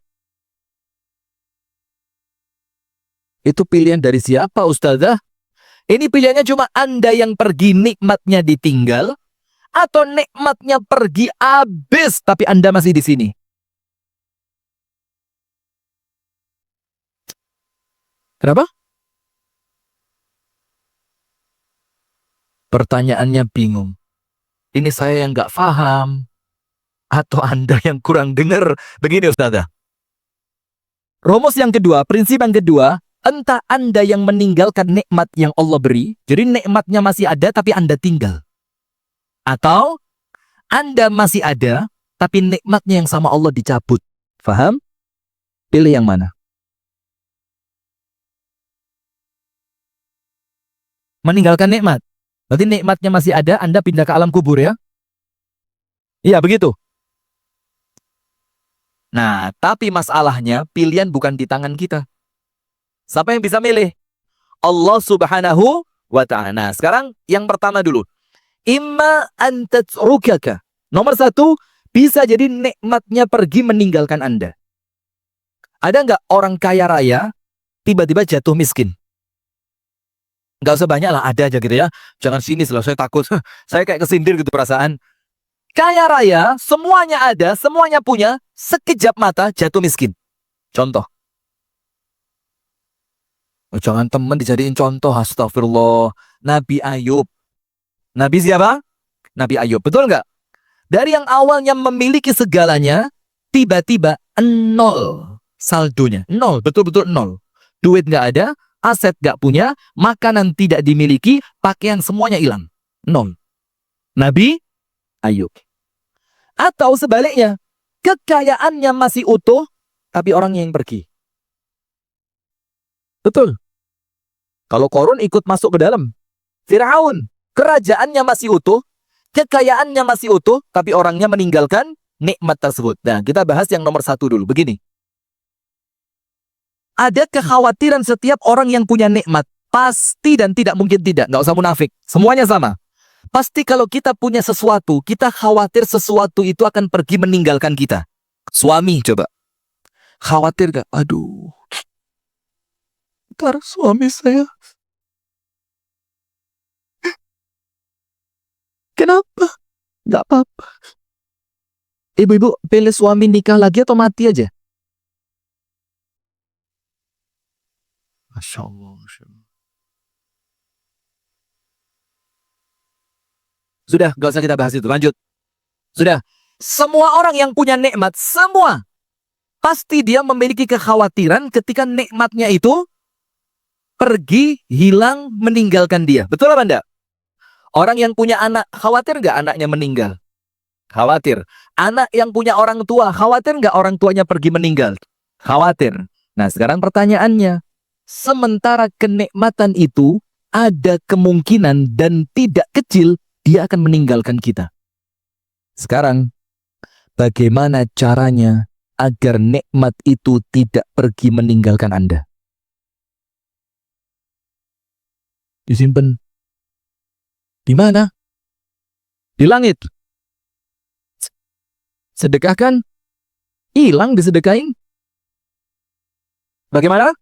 Itu pilihan dari siapa, Ustazah? Ini pilihannya cuma Anda yang pergi nikmatnya ditinggal, atau nikmatnya pergi habis tapi Anda masih di sini. Kenapa? Pertanyaannya bingung. Ini saya yang nggak paham, atau Anda yang kurang dengar? Begini Ustazah. Rumus yang kedua, prinsip yang kedua, entah Anda yang meninggalkan nikmat yang Allah beri, jadi nikmatnya masih ada tapi Anda tinggal. Atau Anda masih ada, tapi nikmatnya yang sama Allah dicabut. Faham? Pilih yang mana? Meninggalkan nikmat. Berarti nikmatnya masih ada, Anda pindah ke alam kubur ya? Iya, begitu. Nah, tapi masalahnya pilihan bukan di tangan kita. Siapa yang bisa milih? Allah Subhanahu wa ta'ala. Nah, sekarang yang pertama dulu. Imma an tatrukaka. Nomor satu, bisa jadi nikmatnya pergi meninggalkan Anda. Ada nggak orang kaya raya tiba-tiba jatuh miskin? Nggak usah banyak lah, ada aja gitu ya. Jangan sini, saya takut. Saya kayak kesindir gitu perasaan. Kaya raya, semuanya ada, semuanya punya, sekejap mata jatuh miskin. Contoh. Jangan teman dijadiin contoh, astagfirullah. Nabi Ayub. Nabi siapa? Nabi Ayub, betul nggak? Dari yang awalnya memiliki segalanya, tiba-tiba nol saldonya. Nol, betul-betul nol. Duit nggak ada, aset nggak punya, makanan tidak dimiliki, pakaian semuanya hilang. Nol. Nabi Ayub. Atau sebaliknya, kekayaannya masih utuh, tapi orangnya yang pergi. Betul. Kalau Korun ikut masuk ke dalam. Firaun, kerajaannya masih utuh, kekayaannya masih utuh, tapi orangnya meninggalkan nikmat tersebut. Nah, kita bahas yang nomor satu dulu. Begini. Ada kekhawatiran setiap orang yang punya nikmat. Pasti dan tidak mungkin tidak. Nggak usah munafik. Semuanya sama. Pasti kalau kita punya sesuatu, kita khawatir sesuatu itu akan pergi meninggalkan kita. Suami coba. Khawatir gak? Aduh. Ntar suami saya. Kenapa? Gak apa-apa. Ibu-ibu pilih suami nikah lagi atau mati aja? Masya Allah. Sudah, gak usah kita bahas itu. Lanjut. Sudah. Semua orang yang punya nikmat, semua. Pasti dia memiliki kekhawatiran ketika nikmatnya itu pergi, hilang, meninggalkan dia. Betul apa enggak? Orang yang punya anak, khawatir nggak anaknya meninggal? Khawatir. Anak yang punya orang tua, khawatir nggak orang tuanya pergi meninggal? Khawatir. Nah, sekarang pertanyaannya. Sementara kenikmatan itu ada kemungkinan dan tidak kecil dia akan meninggalkan kita. Sekarang, bagaimana caranya agar nikmat itu tidak pergi meninggalkan Anda? Disimpan. Di mana? Di langit. Sedekahkan. Hilang disedekahin. Bagaimana?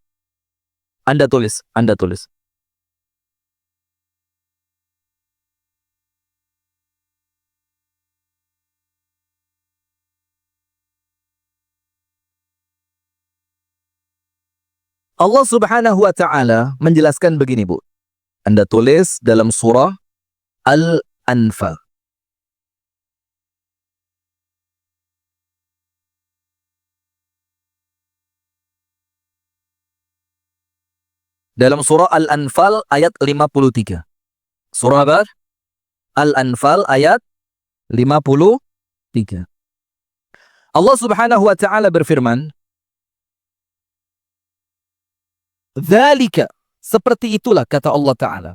Anda tulis. Anda tulis. Allah Subhanahu wa ta'ala menjelaskan begini, Bu. Anda tulis dalam surah Al-Anfal. Dalam surah Al-Anfal ayat 53. Surah apa? Al-Anfal ayat 53. Allah Subhanahu wa ta'ala berfirman, "Dzalika," seperti itulah kata Allah Ta'ala.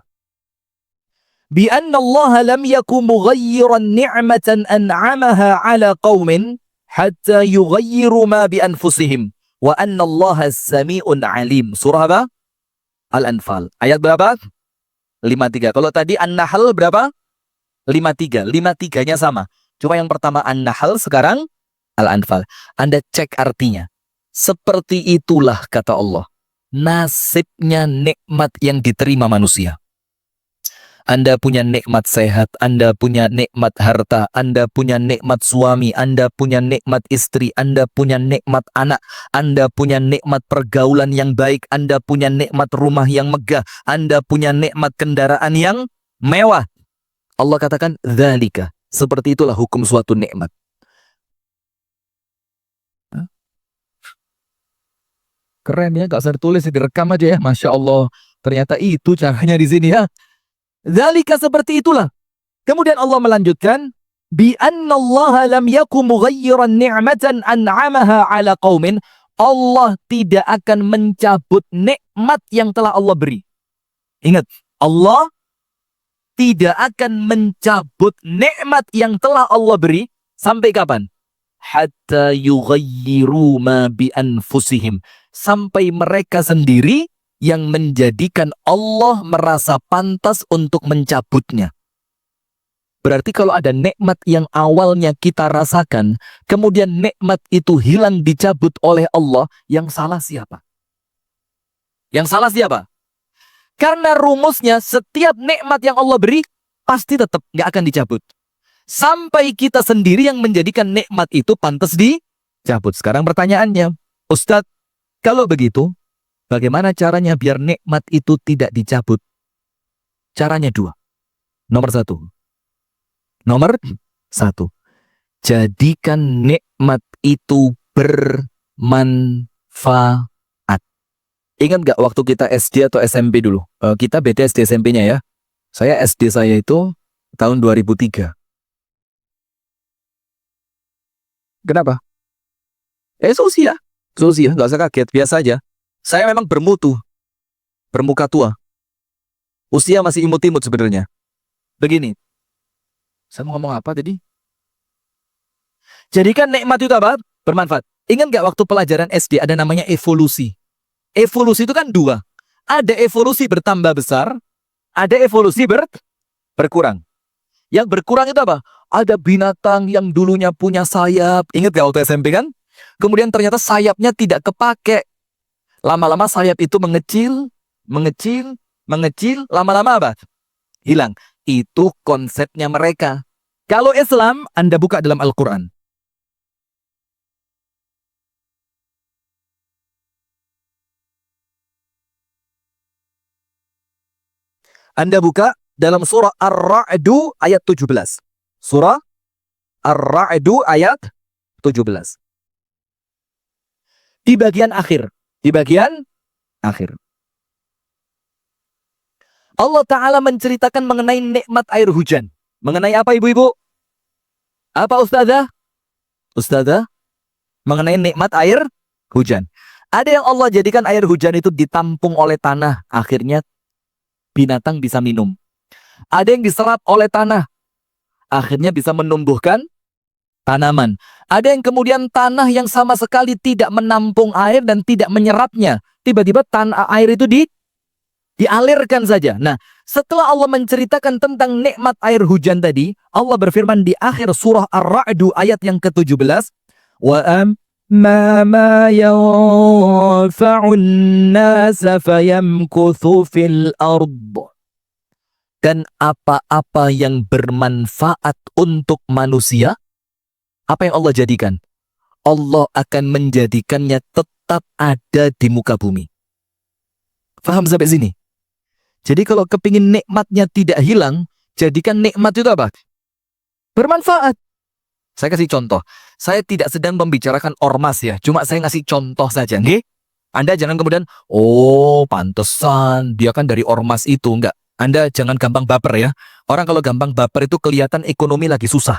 "Bi anna Allah lam yakum mughayyiran ni'matan an'amaha 'ala qaumin hatta yughayyiru ma bi anfusihim wa anna Allah as-sami'un 'alim." Surah apa? Al-Anfal. Ayat berapa? 53. Kalau tadi An-Nahl berapa? 53. 53-nya sama. Cuma yang pertama An-Nahl, sekarang Al-Anfal. Anda cek artinya. Seperti itulah kata Allah, nasibnya nikmat yang diterima manusia. Anda punya nikmat sehat, Anda punya nikmat harta, Anda punya nikmat suami, Anda punya nikmat istri, Anda punya nikmat anak, Anda punya nikmat pergaulan yang baik, Anda punya nikmat rumah yang megah, Anda punya nikmat kendaraan yang mewah. Allah katakan, dzalika, seperti itulah hukum suatu nikmat. Keren ya, gak usah ditulis, direkam aja ya. Masya Allah, ternyata itu caranya di sini ya. Dzalika, seperti itulah. Kemudian Allah melanjutkan, bi annallaha lam yakum mughayyiran ni'matan an'amaha ala qaumin. Allah tidak akan mencabut nikmat yang telah Allah beri. Ingat, Allah tidak akan mencabut nikmat yang telah Allah beri sampai kapan? Hatta yughayyiru ma bi anfusihim, sampai mereka sendiri yang menjadikan Allah merasa pantas untuk mencabutnya. Berarti kalau ada nikmat yang awalnya kita rasakan, kemudian nikmat itu hilang dicabut oleh Allah, yang salah siapa? Yang salah siapa? Karena rumusnya setiap nikmat yang Allah beri, pasti tetap nggak akan dicabut. Sampai kita sendiri yang menjadikan nikmat itu pantas dicabut. Sekarang pertanyaannya, Ustadz, kalau begitu, bagaimana caranya biar nikmat itu tidak dicabut? Caranya dua. Nomor satu, jadikan nikmat itu bermanfaat. Ingat gak waktu kita SD atau SMP dulu? Kita beda SD SMP-nya ya. Saya SD saya itu tahun 2003. Kenapa? Seusia, gak usah kaget, biasa aja. Saya memang bermuka tua. Usia masih imut-imut sebenarnya. Begini, saya mau ngomong apa tadi? Jadikan nikmat itu apa? Bermanfaat. Ingat gak waktu pelajaran SD ada namanya evolusi? Evolusi itu kan dua. Ada evolusi bertambah besar, ada evolusi berkurang. Yang berkurang itu apa? Ada binatang yang dulunya punya sayap. Ingat gak waktu SMP kan? Kemudian ternyata sayapnya tidak kepake. Lama-lama sayap itu mengecil, lama-lama apa? Hilang. Itu konsepnya mereka. Kalau Islam, Anda buka dalam Al-Quran. Anda buka dalam surah Ar-Ra'du ayat 17. Surah Ar-Ra'du ayat 17. Di bagian akhir. Allah Ta'ala menceritakan mengenai nikmat air hujan. Mengenai apa ibu-ibu? Apa ustazah? Ustazah? Mengenai nikmat air hujan. Ada yang Allah jadikan air hujan itu ditampung oleh tanah. Akhirnya binatang bisa minum. Ada yang diserap oleh tanah. Akhirnya bisa menumbuhkan tanaman. Ada yang kemudian tanah yang sama sekali tidak menampung air dan tidak menyerapnya. Tiba-tiba air itu dialirkan saja. Nah, setelah Allah menceritakan tentang nikmat air hujan tadi, Allah berfirman di akhir surah Ar-Ra'du ayat yang ke-17, wa amma ma yanfa'un nasa fayamkuthu fil ard. Dan apa-apa yang bermanfaat untuk manusia, apa yang Allah jadikan? Allah akan menjadikannya tetap ada di muka bumi. Faham sampai sini? Jadi kalau kepingin nikmatnya tidak hilang, jadikan nikmat itu apa? Bermanfaat. Saya kasih contoh. Saya tidak sedang membicarakan ormas ya, cuma saya ngasih contoh saja. Nggih? Anda jangan kemudian, oh pantesan dia kan dari ormas itu. Enggak. Anda jangan gampang baper ya. Orang kalau gampang baper itu kelihatan ekonomi lagi susah.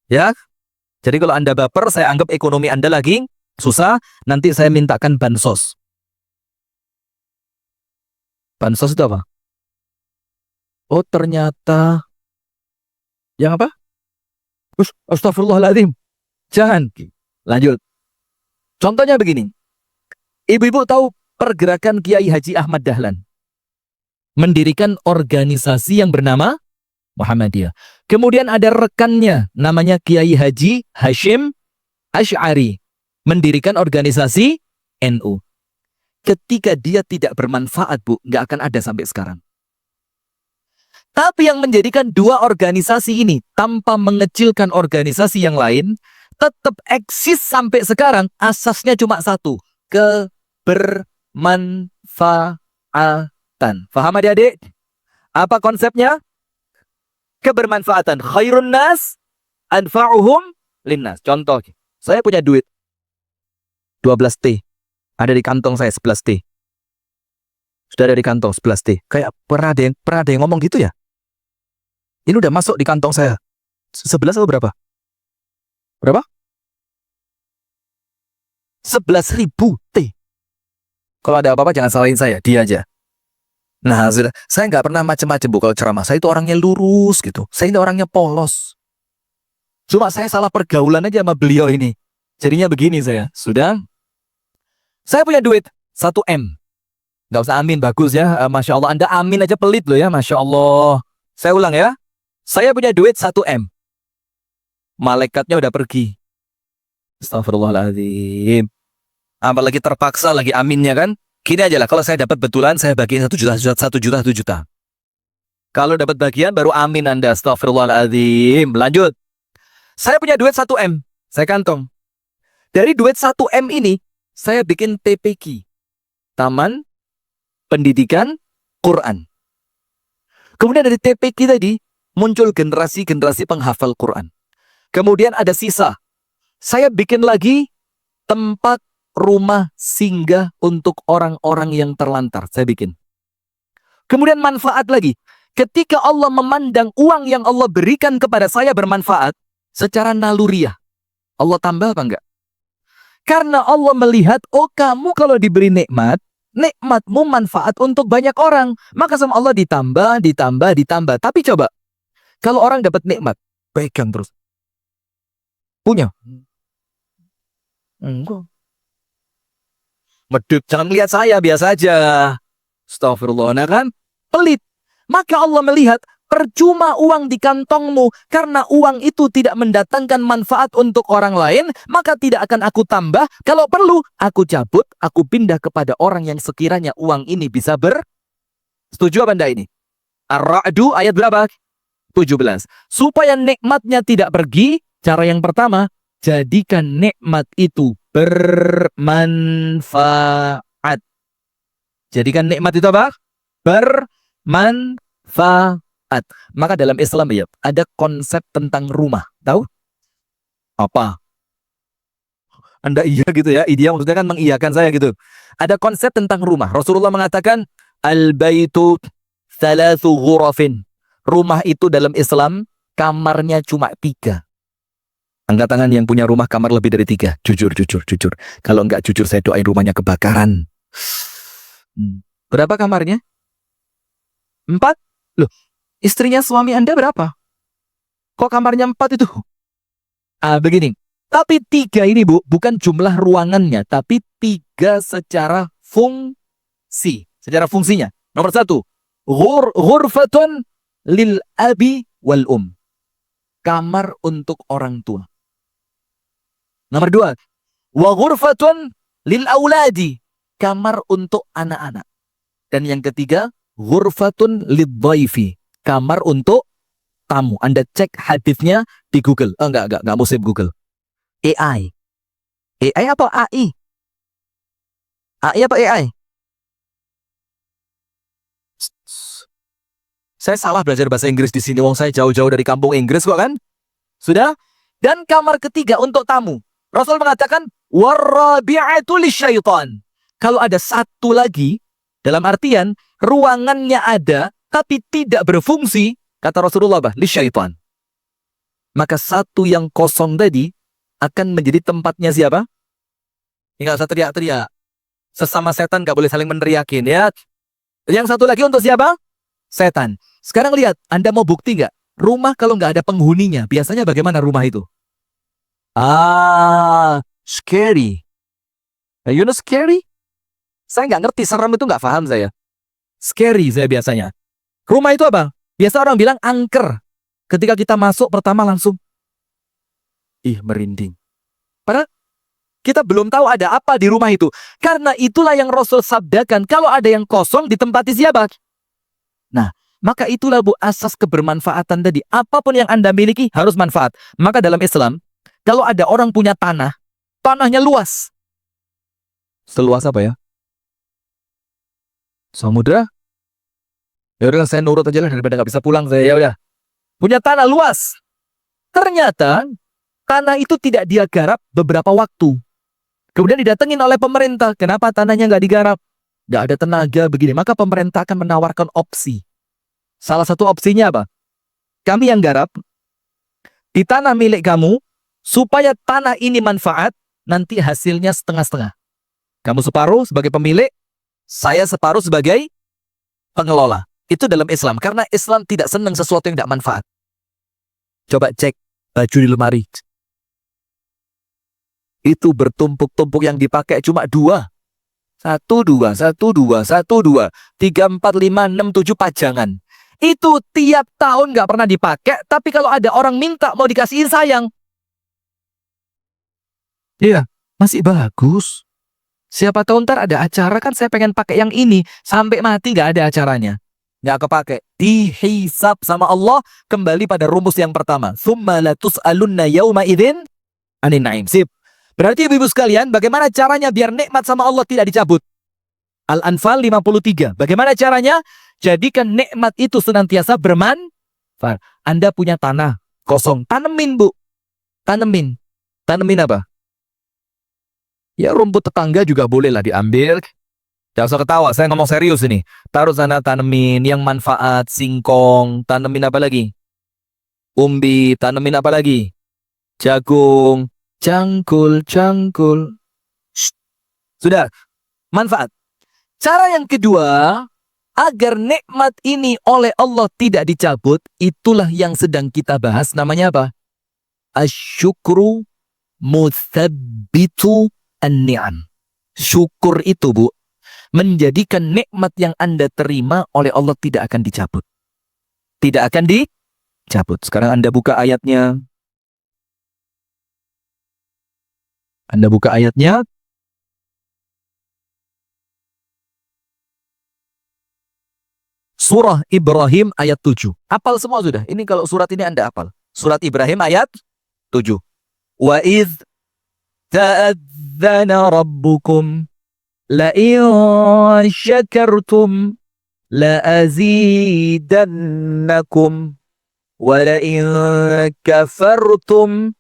Ya? Jadi kalau Anda baper, saya anggap ekonomi Anda lagi susah, nanti saya mintakan bansos. Bansos itu apa? Oh ternyata yang apa? Astagfirullahaladzim. Jangan. Lanjut. Contohnya begini. Ibu-ibu tahu pergerakan Kiai Haji Ahmad Dahlan mendirikan organisasi yang bernama Muhammadiyah. Kemudian ada rekannya namanya Kiai Haji Hashim Asy'ari, mendirikan organisasi NU. Ketika dia tidak bermanfaat, Bu, nggak akan ada sampai sekarang. Tapi yang menjadikan dua organisasi ini tanpa mengecilkan organisasi yang lain, tetap eksis sampai sekarang, asasnya cuma satu, kebermanfaatan. Paham adik-adik? Apa konsepnya? Kebermanfaatan. Khairun nas anfa'uhum linnas. Contoh, saya punya duit 12T. Ada di kantong saya 11T. Sudah ada di kantong 11T. Kayak pernah ada yang ngomong gitu ya? Ini udah masuk di kantong saya. 11 atau berapa? Berapa? 11.000 T. Kalau ada apa-apa jangan salahin saya, dia aja. Nah, sudah. Saya nggak pernah macam-macam, Bu, kalau ceramah. Saya itu orangnya lurus gitu. Saya ini orangnya polos. Cuma saya salah pergaulan aja sama beliau ini. Jadinya begini saya. Sudah. Saya punya duit 1M. Nggak usah amin, bagus ya. Masya Allah, Anda amin aja pelit loh ya. Masya Allah. Saya ulang ya. Saya punya duit 1M. Malaikatnya udah pergi. Astagfirullahaladzim. Apalagi terpaksa lagi aminnya kan. Gini aja lah, kalau saya dapat betulan, saya bagiin 1 juta. Kalau dapat bagian, baru amin Anda. Astagfirullahaladzim. Lanjut. Saya punya duit 1M. Saya kantong. Dari duit 1M ini, saya bikin TPQ. Taman Pendidikan Quran. Kemudian dari TPQ tadi, muncul generasi-generasi penghafal Quran. Kemudian ada sisa. Saya bikin lagi tempat rumah singgah untuk orang-orang yang terlantar. Saya bikin. Kemudian manfaat lagi. Ketika Allah memandang uang yang Allah berikan kepada saya bermanfaat, secara naluriah, Allah tambah apa enggak? Karena Allah melihat, oh kamu kalau diberi nikmat, nikmatmu manfaat untuk banyak orang. Maka sama Allah ditambah. Tapi coba, kalau orang dapat nikmat, pegang terus. Punya? Enggak. Medut, jangan melihat saya, biasa aja. Astagfirullah, nah kan? Pelit. Maka Allah melihat, percuma uang di kantongmu, karena uang itu tidak mendatangkan manfaat untuk orang lain, maka tidak akan aku tambah. Kalau perlu, aku cabut, aku pindah kepada orang yang sekiranya uang ini bisa Setuju apa anda ini? Ar-Ra'du ayat berapa? 17. Supaya nikmatnya tidak pergi, cara yang pertama, jadikan nikmat itu bermanfaat. Jadikan nikmat itu apa? Bermanfaat. Maka dalam Islam ya, ada konsep tentang rumah. Tahu? Apa? Anda iya gitu ya? Dia maksudnya kan mengiyakan saya gitu. Ada konsep tentang rumah. Rasulullah mengatakan, Al-baitu thalathu ghurafin. Rumah itu dalam Islam, kamarnya cuma 3. Angkat tangan yang punya rumah kamar lebih dari 3. Jujur. Kalau enggak jujur, saya doain rumahnya kebakaran. Berapa kamarnya? 4? Loh, istrinya suami Anda berapa? Kok kamarnya 4 itu? Begini. Tapi 3 ini, Bu, bukan jumlah ruangannya, tapi 3 secara fungsi. Secara fungsinya. Nomor 1, ghurfatun lil abi wal kamar untuk orang tua. Nomor 2, wa ghurfatun lil auladi, kamar untuk anak-anak. Dan yang ketiga, ghurfatun lid dhaifi, kamar untuk tamu. Anda cek hadisnya di Google. Enggak musim Google. AI apa AI? AI apa AI? Saya salah belajar bahasa Inggris di sini, wong saya jauh-jauh dari kampung Inggris kok kan? Sudah? Dan kamar ketiga untuk tamu. Rasul mengatakan, warabi'atu lisyaitan. Kalau ada satu lagi, dalam artian ruangannya ada tapi tidak berfungsi, kata Rasulullah, lisyaitan. Maka satu yang kosong tadi akan menjadi tempatnya siapa? Nggak usah teriak-teriak. Sesama setan nggak boleh saling meneriakin ya. Yang satu lagi untuk siapa? Setan. Sekarang lihat, Anda mau bukti nggak? Rumah kalau nggak ada penghuninya, biasanya bagaimana rumah itu? Scary. You know scary? Saya nggak ngerti, serem itu nggak paham saya. Scary saya biasanya. Rumah itu apa? Biasa orang bilang angker. Ketika kita masuk pertama langsung, ih merinding. Padahal kita belum tahu ada apa di rumah itu. Karena itulah yang Rasul sabdakan, kalau ada yang kosong ditempati siapa? Nah, maka itulah Bu asas kebermanfaatan tadi. Apapun yang Anda miliki harus manfaat. Maka dalam Islam, kalau ada orang punya tanah, tanahnya luas. Seluas apa ya? Samudra? Ya udah saya nurut aja lah daripada nggak bisa pulang saya. Ya udah. Punya tanah luas. Ternyata tanah itu tidak dia garap beberapa waktu. Kemudian didatengin oleh pemerintah. Kenapa tanahnya nggak digarap? Nggak ada tenaga begini. Maka pemerintah akan menawarkan opsi. Salah satu opsinya apa? Kami yang garap di tanah milik kamu supaya tanah ini manfaat. Nanti hasilnya setengah-setengah. Kamu separuh sebagai pemilik, saya separuh sebagai pengelola. Itu dalam Islam. Karena Islam tidak senang sesuatu yang tidak manfaat. Coba cek baju di lemari. Itu bertumpuk-tumpuk yang dipakai cuma 2. 1, 2, 1, 2, 1, 2, 3, 4, 5, 6, 7 pajangan. Itu tiap tahun nggak pernah dipakai. Tapi kalau ada orang minta mau dikasihin sayang. Iya, masih bagus. Siapa tahu ntar ada acara kan saya pengen pakai yang ini. Sampai mati nggak ada acaranya. Nggak kepake. Dihisab sama Allah kembali pada rumus yang pertama. Tsumma latus'alunna yauma idzin 'anin na'im. Sip. Berarti ibu-ibu sekalian, bagaimana caranya biar nikmat sama Allah tidak dicabut? Al-Anfal 53. Bagaimana caranya? Jadikan nikmat itu senantiasa bermanfaat. Anda punya tanah kosong, tanemin Bu. Tanemin. Tanemin apa? Ya rumput tetangga juga boleh lah diambil. Jangan usah ketawa, saya ngomong serius ini. Taruh sana tanemin yang manfaat, singkong, tanemin apa lagi? Umbi, tanemin apa lagi? Jagung, cangkul. Shh. Sudah, manfaat. Cara yang kedua, agar nikmat ini oleh Allah tidak dicabut, itulah yang sedang kita bahas, namanya apa? Asyukru muthabbitu an-ni'am. Syukur itu Bu, menjadikan nikmat yang Anda terima oleh Allah tidak akan dicabut. Tidak akan dicabut. Sekarang Anda buka ayatnya. Anda buka ayatnya. Surah Ibrahim ayat 7. Hafal semua sudah. Ini kalau surat ini Anda hafal. Surat Ibrahim ayat 7. Wa idh ta'adzana rabbukum la'in syakartum la'azidannakum wa la'in kafartum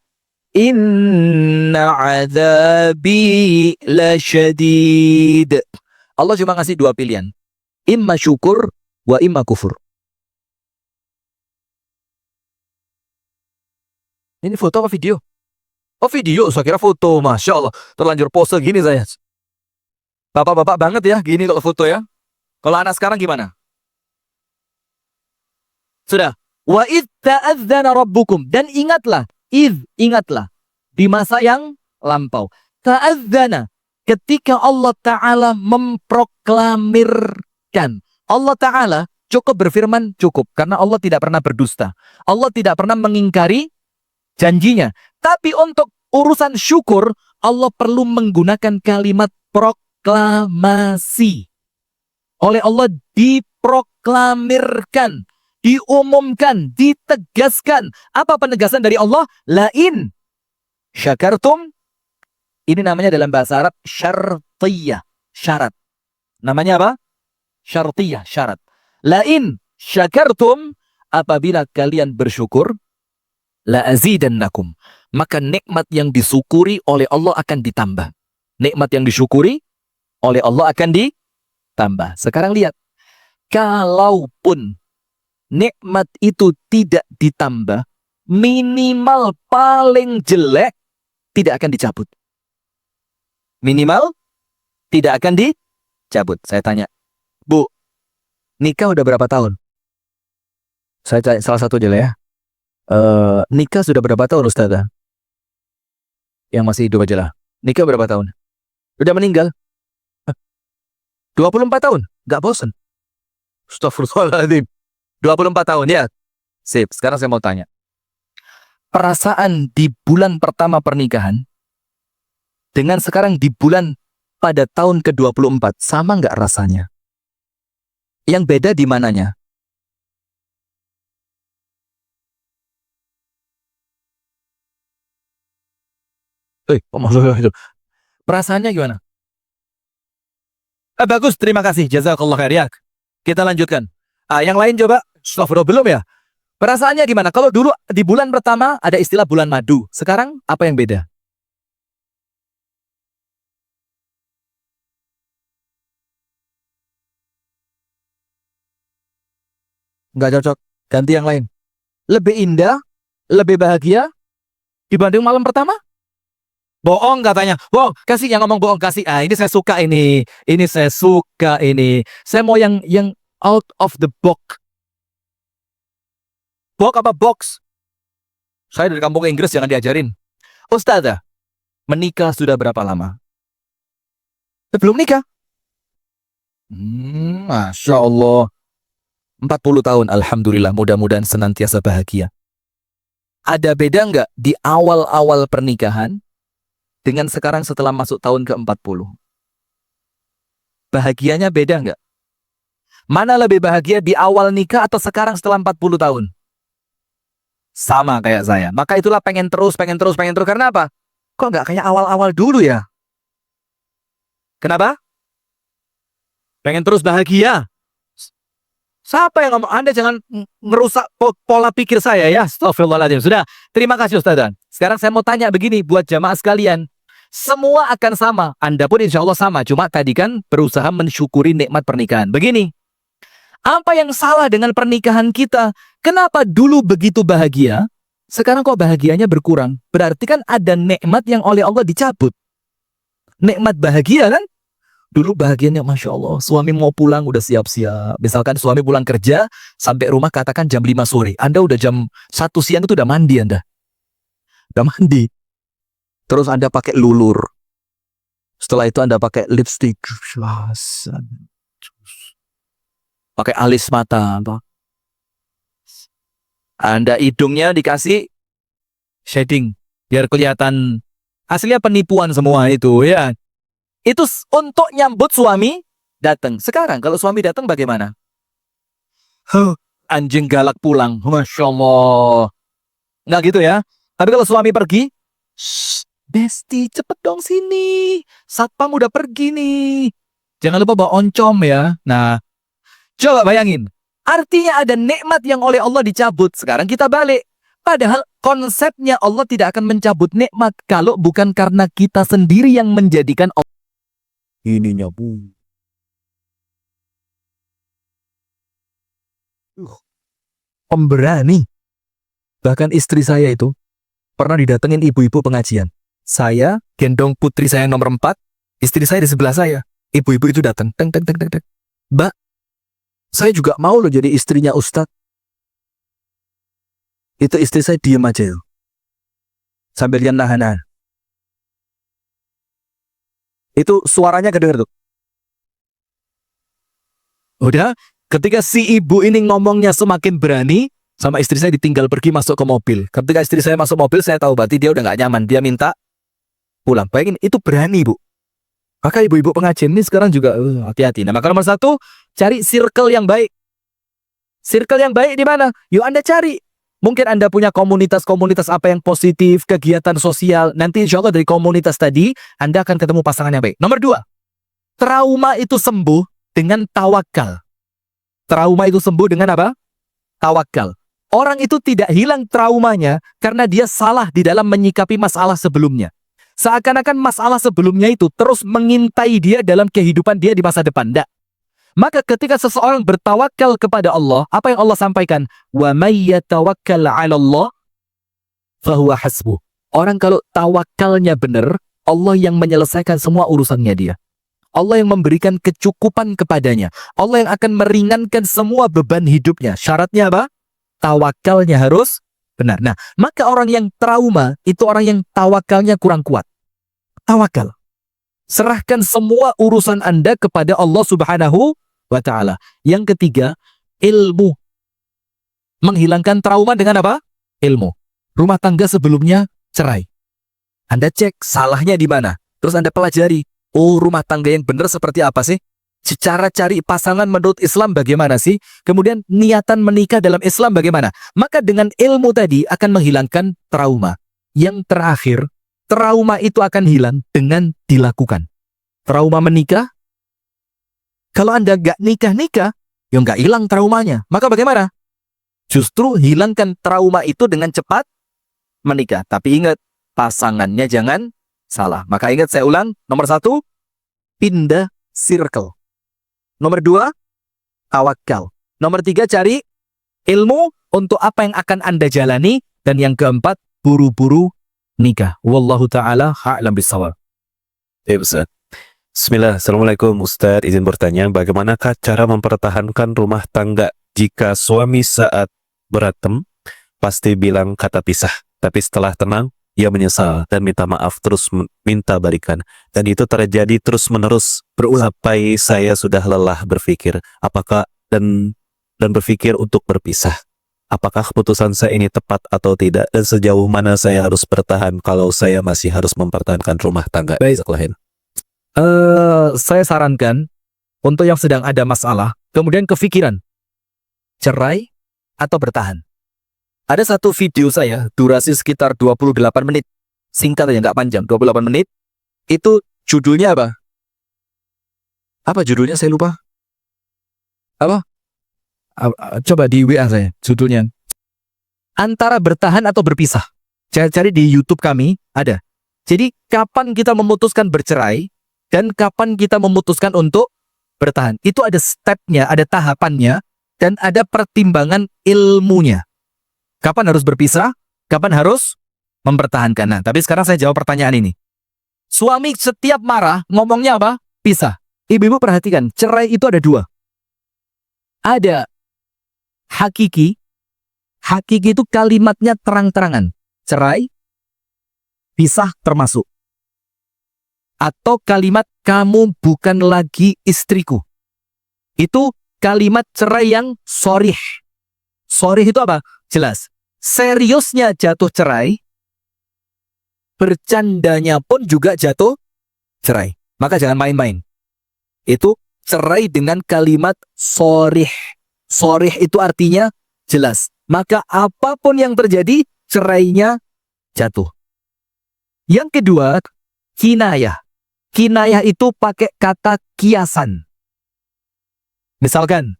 inna adzabi lasyadid. Allah cuma ngasih 2 pilihan. Imma syukur wa imma kufur. Ini foto apa video? Oh video, saya kira foto. Masya Allah, terlanjur pose gini saya. Bapak-bapak banget ya, gini kalau foto ya. Kalau anak sekarang gimana? Sudah. Wa idh ta'adzana rabbukum. Dan ingatlah, ingatlah. Di masa yang lampau. Ta'adzana. Ketika Allah Ta'ala memproklamirkan. Allah Ta'ala cukup berfirman, cukup. Karena Allah tidak pernah berdusta. Allah tidak pernah mengingkari janjinya. Tapi untuk urusan syukur, Allah perlu menggunakan kalimat proklamasi. Oleh Allah diproklamirkan, diumumkan, ditegaskan. Apa penegasan dari Allah? Lain syakartum. Ini namanya dalam bahasa Arab syartiyah, syarat. Namanya apa? Syartiyah, syarat. Lain syakartum, apabila kalian bersyukur, la azidannakum, maka nikmat yang disyukuri oleh Allah akan ditambah. Nikmat yang disyukuri oleh Allah akan ditambah. Sekarang lihat, kalaupun nikmat itu tidak ditambah, minimal paling jelek tidak akan dicabut. Minimal tidak akan dicabut. Saya tanya, Bu, nikah udah berapa tahun? Saya tanya salah satu aja lah ya. Nikah sudah berapa tahun Ustazah? Yang masih hidup aja lah. Nikah berapa tahun? Udah meninggal? 24 tahun? Gak bosan? Astagfirullahaladzim. 24 tahun ya. Sip, sekarang saya mau tanya. Perasaan di bulan pertama pernikahan dengan sekarang di bulan pada tahun ke-24 sama nggak rasanya? Yang beda di mananya? Kok maksudnya itu? Perasaannya gimana? Bagus, terima kasih. Jazakallah khair ya. Kita lanjutkan. Yang lain coba. Astagfirullah, belum ya? Perasaannya gimana? Kalau dulu di bulan pertama ada istilah bulan madu. Sekarang apa yang beda? Nggak cocok. Ganti yang lain. Lebih indah, lebih bahagia dibanding malam pertama? Bohong katanya. Bohong. Kasih yang ngomong bohong kasih. Ini saya suka ini. Ini saya suka ini. Saya mau yang out of the box. Box apa box? Saya dari kampung Inggris, jangan diajarin. Ustazah, menikah sudah berapa lama? Belum nikah. Masya Allah. 40 tahun, alhamdulillah. Mudah-mudahan senantiasa bahagia. Ada beda nggak di awal-awal pernikahan dengan sekarang setelah masuk tahun ke-40? Bahagianya beda nggak? Mana lebih bahagia di awal nikah atau sekarang setelah 40 tahun? Sama kayak saya. Maka itulah pengen terus, pengen terus, pengen terus. Karena apa? Kok nggak kayak awal-awal dulu ya? Kenapa? Pengen terus bahagia. Siapa yang ngomong? Anda jangan merusak pola pikir saya ya. Astagfirullahaladzim. Sudah, terima kasih Ustazah. Sekarang saya mau tanya begini buat jamaah sekalian. Semua akan sama. Anda pun insya Allah sama. Cuma tadi kan berusaha mensyukuri nikmat pernikahan. Begini. Apa yang salah dengan pernikahan kita? Kenapa dulu begitu bahagia? Sekarang kok bahagianya berkurang? Berarti kan ada nikmat yang oleh Allah dicabut. Nikmat bahagia kan? Dulu bahagianya Masya Allah, suami mau pulang udah siap-siap. Misalkan suami pulang kerja, sampai rumah katakan jam 5 sore. Anda udah jam 1 siang itu udah mandi Anda. Udah mandi. Terus Anda pakai lulur. Setelah itu Anda pakai lipstick. Pakai alis mata. Anda hidungnya dikasih shading. Biar kelihatan. Aslinya penipuan semua itu ya. Itu untuk nyambut suami datang. Sekarang kalau suami datang bagaimana? Anjing galak pulang. Masya Allah. Nggak gitu ya. Tapi kalau suami pergi, Besti cepet dong sini. Satpam udah pergi nih. Jangan lupa bawa oncom ya. Nah, coba bayangin. Artinya ada nikmat yang oleh Allah dicabut. Sekarang kita balik. Padahal konsepnya Allah tidak akan mencabut nikmat kalau bukan karena kita sendiri yang menjadikan Allah. Ininya bu. Pemberani. Bahkan istri saya itu pernah didatengin ibu-ibu pengajian. Saya gendong putri saya nomor 4, istri saya di sebelah saya. Ibu-ibu itu datang. Teng, teng, teng, teng, teng. Mbak, saya juga mau loh jadi istrinya Ustadz. Itu istri saya diem aja yuk. Sambil dia nahan-nahan. Itu suaranya kedengar tuh. Udah, ketika si ibu ini ngomongnya semakin berani, sama istri saya ditinggal pergi masuk ke mobil. Ketika istri saya masuk mobil, saya tahu berarti dia udah nggak nyaman. Dia minta pulang. Bayangin, itu berani bu. Maka ibu-ibu pengajian ini sekarang juga hati-hati. Nah, maka nomor 1, cari circle yang baik. Circle yang baik di mana? Yuk Anda cari. Mungkin Anda punya komunitas-komunitas apa yang positif, kegiatan sosial. Nanti insya Allah dari komunitas tadi, Anda akan ketemu pasangan yang baik. Nomor 2, trauma itu sembuh dengan tawakal. Trauma itu sembuh dengan apa? Tawakal. Orang itu tidak hilang traumanya karena dia salah di dalam menyikapi masalah sebelumnya. Seakan-akan masalah sebelumnya itu terus mengintai dia dalam kehidupan dia di masa depan. Tidak. Maka ketika seseorang bertawakal kepada Allah, apa yang Allah sampaikan? Wa may yatawakkal 'ala Allah fahuwa hasbuh. Orang kalau tawakalnya benar, Allah yang menyelesaikan semua urusannya dia. Allah yang memberikan kecukupan kepadanya. Allah yang akan meringankan semua beban hidupnya. Syaratnya apa? Tawakalnya harus benar. Nah, maka orang yang trauma itu orang yang tawakalnya kurang kuat. Tawakal. Serahkan semua urusan Anda kepada Allah Subhanahu wa Ta'ala. Yang ketiga, ilmu. Menghilangkan trauma dengan apa? Ilmu. Rumah tangga sebelumnya cerai. Anda cek salahnya di mana. Terus Anda pelajari. Oh, rumah tangga yang benar seperti apa sih? Cara cari pasangan menurut Islam bagaimana sih? Kemudian niatan menikah dalam Islam bagaimana? Maka dengan ilmu tadi akan menghilangkan trauma. Yang terakhir, trauma itu akan hilang dengan dilakukan. Trauma menikah, kalau Anda nggak nikah-nikah, ya nggak hilang traumanya. Maka bagaimana? Justru hilangkan trauma itu dengan cepat menikah. Tapi ingat, pasangannya jangan salah. Maka ingat, saya ulang, nomor 1, pindah circle. Nomor 2, tawakal. Nomor 3, cari ilmu untuk apa yang akan Anda jalani. Dan yang keempat, buru-buru nikah. Wallahu ta'ala a'lam bishawab. Ya Ustaz. Bismillah. Assalamualaikum Ustaz. Izin bertanya, bagaimanakah cara mempertahankan rumah tangga jika suami saat berantem pasti bilang kata pisah, tapi setelah tenang ia menyesal dan minta maaf terus minta balikan, dan itu terjadi terus menerus berulang sampai saya sudah lelah berpikir apakah dan berpikir untuk berpisah. Apakah keputusan saya ini tepat atau tidak, dan sejauh mana saya harus bertahan kalau saya masih harus mempertahankan rumah tangga? Baik. Saya sarankan untuk yang sedang ada masalah, kemudian kepikiran cerai atau bertahan. Ada satu video saya, durasi sekitar 28 menit. Singkat aja, nggak panjang, 28 menit. Itu judulnya apa? Apa judulnya? Saya lupa. Apa? Coba di WA saya, judulnya. Antara bertahan atau berpisah. Cari di YouTube kami, ada. Jadi, kapan kita memutuskan bercerai, dan kapan kita memutuskan untuk bertahan. Itu ada stepnya, ada tahapannya, dan ada pertimbangan ilmunya. Kapan harus berpisah? Kapan harus mempertahankan? Nah, tapi sekarang saya jawab pertanyaan ini. Suami setiap marah, ngomongnya apa? Pisah. Ibu-ibu perhatikan, cerai itu ada 2. Ada hakiki. Hakiki itu kalimatnya terang-terangan. Cerai, pisah termasuk. Atau kalimat kamu bukan lagi istriku. Itu kalimat cerai yang shorih. Shorih itu apa? Jelas. Seriusnya jatuh cerai, bercandanya pun juga jatuh cerai. Maka jangan main-main. Itu cerai dengan kalimat shorih. Shorih itu artinya jelas. Maka apapun yang terjadi, cerainya jatuh. Yang kedua, kinayah. Kinayah itu pakai kata kiasan. Misalkan,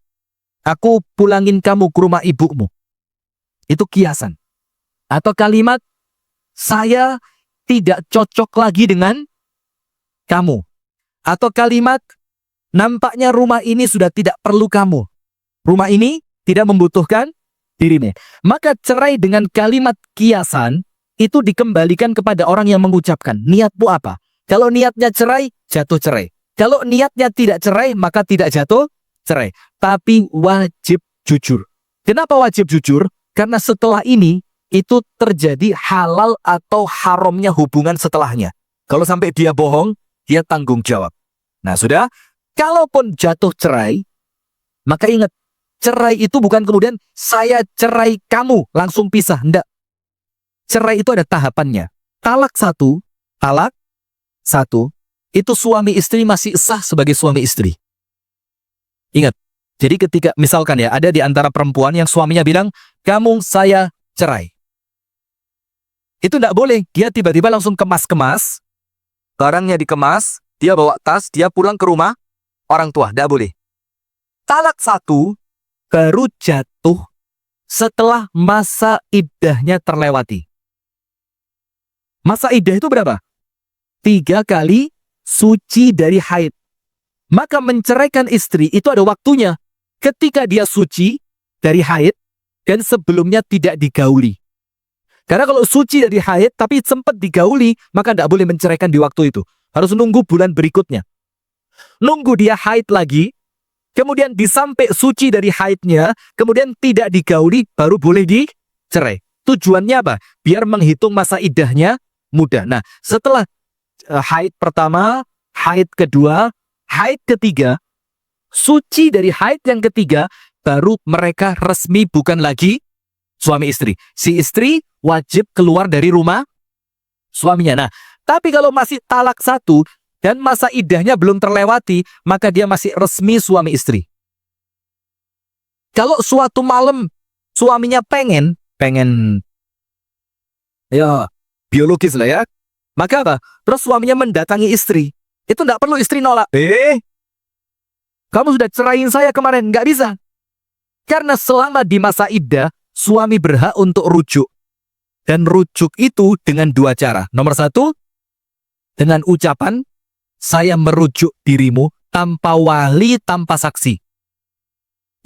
aku pulangin kamu ke rumah ibumu. Itu kiasan. Atau kalimat, saya tidak cocok lagi dengan kamu. Atau kalimat, nampaknya rumah ini sudah tidak perlu kamu. Rumah ini tidak membutuhkan dirimu. Maka cerai dengan kalimat kiasan, itu dikembalikan kepada orang yang mengucapkan. Niatmu apa? Kalau niatnya cerai, jatuh cerai. Kalau niatnya tidak cerai, maka tidak jatuh cerai. Tapi wajib jujur. Kenapa wajib jujur? Karena setelah ini, itu terjadi halal atau haramnya hubungan setelahnya. Kalau sampai dia bohong, dia tanggung jawab. Nah sudah, kalaupun jatuh cerai, maka ingat, cerai itu bukan kemudian saya cerai kamu, langsung pisah. Enggak. Cerai itu ada tahapannya. Talak 1, itu suami istri masih sah sebagai suami istri. Ingat, jadi ketika misalkan ya, ada di antara perempuan yang suaminya bilang, kamu saya cerai. Itu enggak boleh, dia tiba-tiba langsung kemas-kemas, barangnya dikemas, dia bawa tas, dia pulang ke rumah orang tua, enggak boleh. Talak 1 baru jatuh setelah masa iddahnya terlewati. Masa iddah itu berapa? 3 kali suci dari haid. Maka menceraikan istri itu ada waktunya. Ketika dia suci dari haid dan sebelumnya tidak digauli. Karena kalau suci dari haid tapi sempat digauli, maka tidak boleh menceraikan di waktu itu. Harus nunggu bulan berikutnya. Nunggu dia haid lagi, kemudian disampai suci dari haidnya, kemudian tidak digauli, baru boleh dicerai. Tujuannya apa? Biar menghitung masa iddahnya mudah. Nah, setelah haid pertama, haid kedua, haid ketiga, suci dari haid yang ketiga, baru mereka resmi bukan lagi suami istri. Si istri wajib keluar dari rumah suaminya. Nah, tapi kalau masih talak satu dan masa iddahnya belum terlewati, maka dia masih resmi suami istri. Kalau suatu malam suaminya pengen ya biologis lah ya, maka apa? Terus suaminya mendatangi istri, itu nggak perlu istri nolak. Kamu sudah ceraiin saya kemarin, nggak bisa. Karena selama di masa iddah, suami berhak untuk rujuk. Dan rujuk itu dengan dua cara. Nomor satu, dengan ucapan, saya merujuk dirimu tanpa wali, tanpa saksi.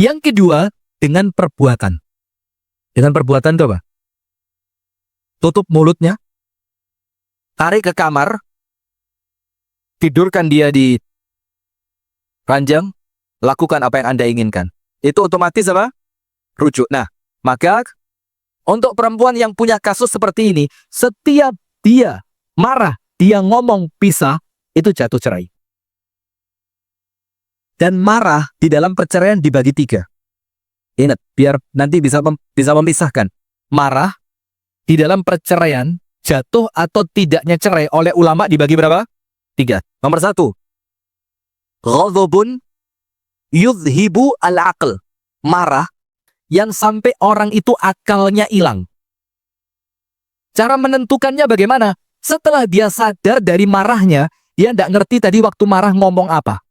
Yang kedua, dengan perbuatan. Dengan perbuatan itu apa? Tutup mulutnya, tarik ke kamar, tidurkan dia di ranjang, lakukan apa yang Anda inginkan. Itu otomatis apa? Rujuk. Nah, maka untuk perempuan yang punya kasus seperti ini, setiap dia marah, dia ngomong pisah, itu jatuh cerai. Dan marah di dalam perceraian dibagi 3. Ingat, biar nanti bisa memisahkan. Marah di dalam perceraian, jatuh atau tidaknya cerai oleh ulama dibagi berapa? 3. Nomor 1. Ghadhabun yudhibu al-aql. Marah yang sampai orang itu akalnya hilang. Cara menentukannya bagaimana? Setelah dia sadar dari marahnya, dia tidak ngerti tadi waktu marah ngomong apa.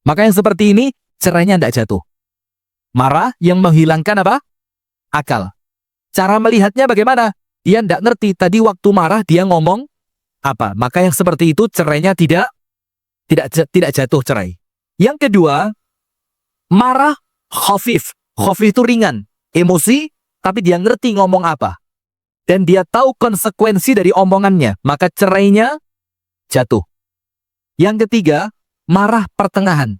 Maka yang seperti ini, cerainya tidak jatuh. Marah yang menghilangkan apa? Akal. Cara melihatnya bagaimana? Dia tidak ngerti tadi waktu marah dia ngomong apa. Maka yang seperti itu cerainya tidak jatuh cerai. Yang kedua, marah khafif. Khafif itu ringan, emosi, tapi dia ngerti ngomong apa. Dan dia tahu konsekuensi dari omongannya, maka cerainya jatuh. Yang ketiga, marah pertengahan.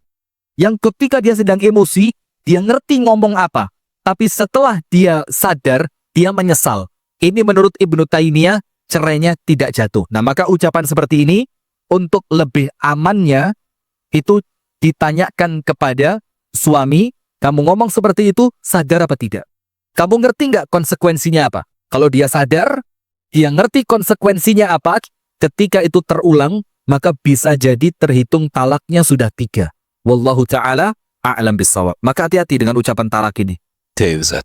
Yang ketika dia sedang emosi, dia ngerti ngomong apa. Tapi setelah dia sadar, dia menyesal. Ini menurut Ibnu Taimiyah, cerainya tidak jatuh. Nah, maka ucapan seperti ini, untuk lebih amannya, itu ditanyakan kepada suami, kamu ngomong seperti itu, sadar apa tidak? Kamu ngerti nggak konsekuensinya apa? Kalau dia sadar, dia ngerti konsekuensinya apa, ketika itu terulang, maka bisa jadi terhitung talaknya sudah 3. Wallahu ta'ala a'lam bissawab. Maka hati-hati dengan ucapan talak ini. Ustaz.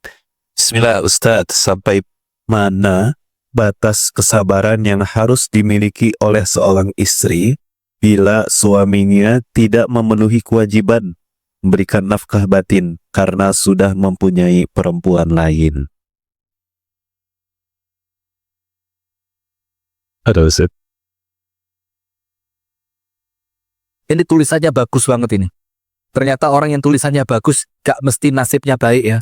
Bismillah Ustaz, sampai mana batas kesabaran yang harus dimiliki oleh seorang istri bila suaminya tidak memenuhi kewajiban memberikan nafkah batin karena sudah mempunyai perempuan lain? Ada Ustaz. Ini tulisannya bagus banget ini. Ternyata orang yang tulisannya bagus gak mesti nasibnya baik ya.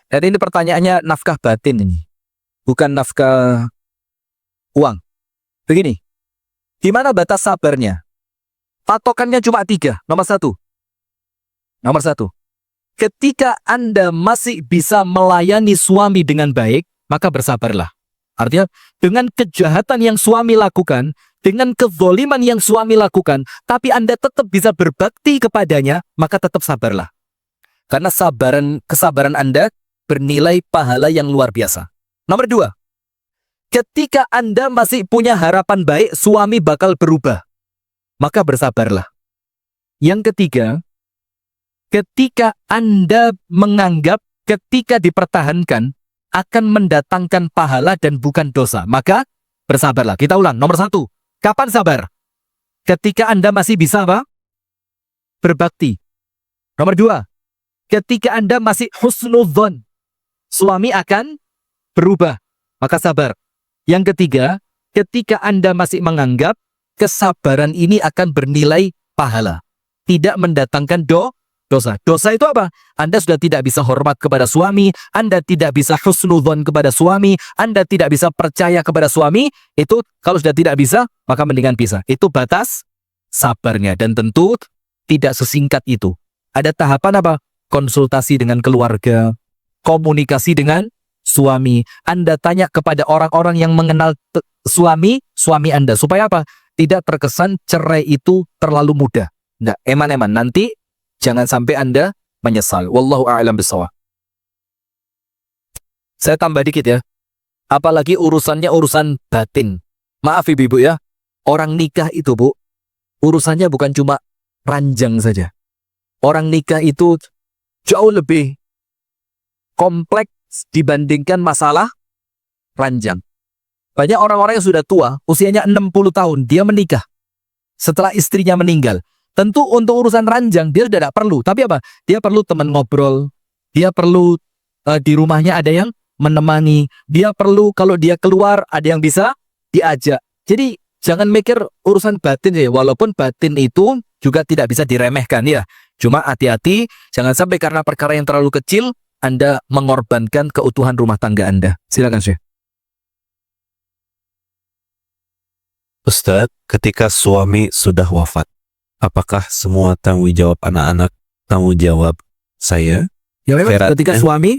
Dan ini pertanyaannya nafkah batin ini. Bukan nafkah uang. Begini. Di mana batas sabarnya? Patokannya cuma 3. Nomor 1. Ketika Anda masih bisa melayani suami dengan baik, maka bersabarlah. Artinya, dengan kejahatan yang suami lakukan, dengan kezoliman yang suami lakukan, tapi Anda tetap bisa berbakti kepadanya, maka tetap sabarlah. Karena kesabaran Anda bernilai pahala yang luar biasa. Nomor 2. Ketika Anda masih punya harapan baik, suami bakal berubah, maka bersabarlah. Yang ketiga, ketika Anda menganggap ketika dipertahankan akan mendatangkan pahala dan bukan dosa, maka bersabarlah. Kita ulang, nomor 1. Kapan sabar? Ketika Anda masih bisa apa? Berbakti. Nomor 2. Ketika Anda masih husnudzon, suami akan berubah, maka sabar. Yang ketiga, ketika Anda masih menganggap kesabaran ini akan bernilai pahala, tidak mendatangkan dosa. Dosa itu apa? Anda sudah tidak bisa hormat kepada suami, Anda tidak bisa husnudzon kepada suami, Anda tidak bisa percaya kepada suami. Itu kalau sudah tidak bisa, maka mendingan pisah. Itu batas sabarnya. Dan tentu tidak sesingkat itu. Ada tahapan apa? Konsultasi dengan keluarga, komunikasi dengan suami. Anda tanya kepada orang-orang yang mengenal suami Anda. Supaya apa? Tidak terkesan cerai itu terlalu mudah. Nah, eman-eman. Nanti jangan sampai Anda menyesal. Wallahu a'lam bishawab. Saya tambah dikit ya. Apalagi urusannya urusan batin. Maaf ibu-ibu ya. Orang nikah itu bu, urusannya bukan cuma ranjang saja. Orang nikah itu jauh lebih kompleks dibandingkan masalah ranjang. Banyak orang-orang yang sudah tua, usianya 60 tahun, dia menikah. Setelah istrinya meninggal. Tentu untuk urusan ranjang dia sudah tidak perlu. Tapi apa? Dia perlu teman ngobrol. Dia perlu di rumahnya ada yang menemani. Dia perlu kalau dia keluar ada yang bisa diajak. Jadi jangan mikir urusan batin ya. Walaupun batin itu juga tidak bisa diremehkan ya. Cuma hati-hati, jangan sampai karena perkara yang terlalu kecil Anda mengorbankan keutuhan rumah tangga Anda. Silakan Syekh. Ustadz, ketika suami sudah wafat, apakah semua tanggung jawab anak-anak, tanggung jawab saya Ya memang Ferat, ketika ya. suami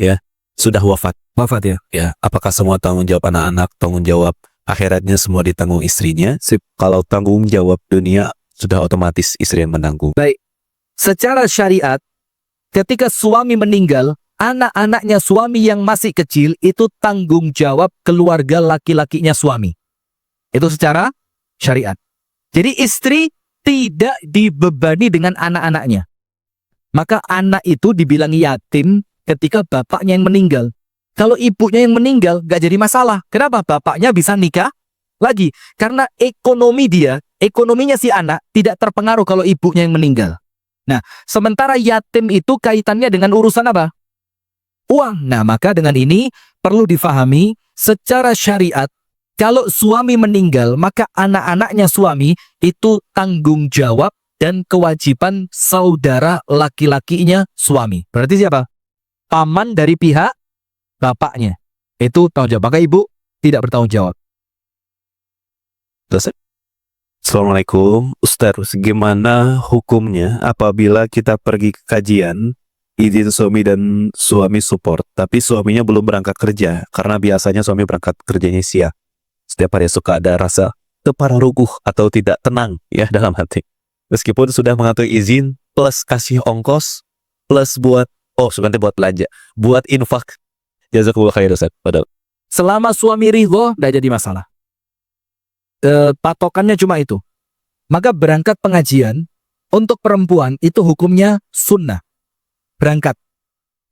sudah wafat? wafat ya. Ya, apakah semua tanggung jawab anak-anak, tanggung jawab akhiratnya semua ditanggung istrinya? Sip. Kalau tanggung jawab dunia sudah otomatis istri yang menanggung. Secara syariat, ketika suami meninggal, anak-anaknya suami yang masih kecil itu tanggung jawab keluarga laki-lakinya suami. Itu secara syariat. Jadi istri tidak dibebani dengan anak-anaknya. Maka anak itu dibilang yatim ketika bapaknya yang meninggal. Kalau ibunya yang meninggal, gak jadi masalah. Kenapa? Bapaknya bisa nikah lagi. Karena ekonominya si anak tidak terpengaruh kalau ibunya yang meninggal. Nah, sementara yatim itu kaitannya dengan urusan apa? Uang. Nah, maka dengan ini perlu difahami secara syariat, kalau suami meninggal, maka anak-anaknya suami itu tanggung jawab dan kewajiban saudara laki-lakinya suami. Berarti siapa? Paman dari pihak bapaknya. Itu tanggung jawab. Maka ibu tidak bertanggung jawab. Assalamualaikum, Ustadz. Gimana hukumnya apabila kita pergi ke kajian, izin suami dan suami support, tapi suaminya belum berangkat kerja, karena biasanya suami berangkat kerjanya siang. Setiap hari suka ada rasa terparuh atau tidak tenang ya dalam hati. Meskipun sudah mengatur izin plus kasih ongkos plus buat buat belanja, buat infak. Jazakumullah khair Ustaz. Padahal Selama suami ridho, tidak jadi masalah. Patokannya cuma itu. Maka berangkat pengajian untuk perempuan itu hukumnya sunnah. Berangkat.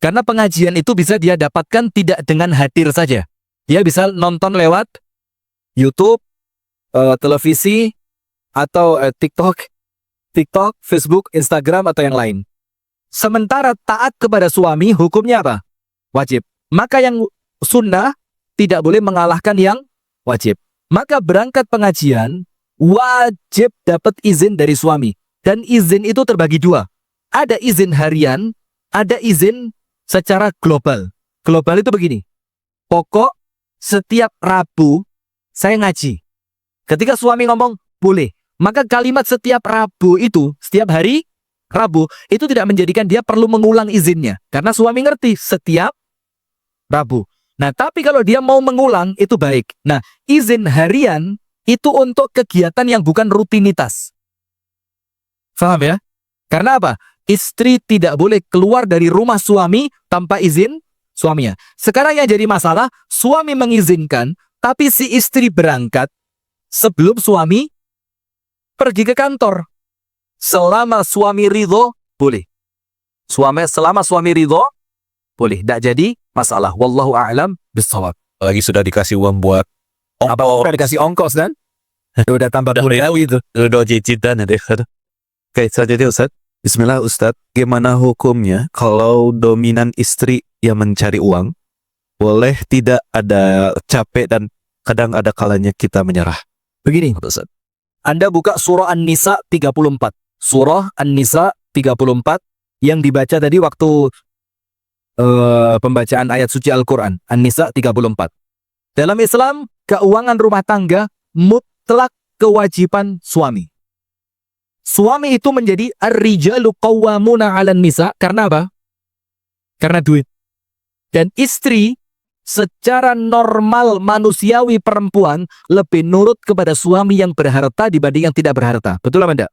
Karena pengajian itu bisa dia dapatkan tidak dengan hadir saja. Dia bisa nonton lewat YouTube, televisi, atau TikTok, Facebook, Instagram, atau yang lain. Sementara taat kepada suami hukumnya apa? Wajib. Maka yang sunnah tidak boleh mengalahkan yang wajib. Maka berangkat pengajian wajib dapat izin dari suami. Dan izin itu terbagi dua. Ada izin harian, ada izin secara global. Global itu begini. Pokok setiap Rabu saya ngaji. Ketika suami ngomong boleh, maka kalimat setiap Rabu itu, setiap hari Rabu itu tidak menjadikan dia perlu mengulang izinnya. Karena suami ngerti setiap Rabu. Nah, tapi kalau dia mau mengulang itu baik. Nah, izin harian itu untuk kegiatan yang bukan rutinitas. Paham ya? Karena apa? Istri tidak boleh keluar dari rumah suami tanpa izin suaminya. Sekarang yang jadi masalah, suami mengizinkan, tapi si istri berangkat sebelum suami pergi ke kantor. Selama suami ridho, boleh. Selama suami ridho, boleh. Tidak jadi masalah. Wallahu a'lam bishawab. lagi sudah dikasih uang buat Apa udah dikasih ongkos dan? Udah tambah udah itu. Udah cicit dan ada. Oke, selanjutnya Ustaz. Bismillah Ustaz, gimana hukumnya kalau dominan istri yang mencari uang? Boleh tidak ada capek dan kadang ada kalanya kita menyerah. Begini, Ustaz. Anda buka surah An-Nisa 34. Surah An-Nisa 34 yang dibaca tadi waktu pembacaan ayat suci Al-Quran. An-Nisa 34. Dalam Islam, keuangan rumah tangga mutlak kewajiban suami. Suami itu menjadi ar-rijalu qawwamuna 'alan nisa karena apa? Karena duit. Dan istri secara normal manusiawi perempuan lebih nurut kepada suami yang berharta dibanding yang tidak berharta. Betul apa enggak?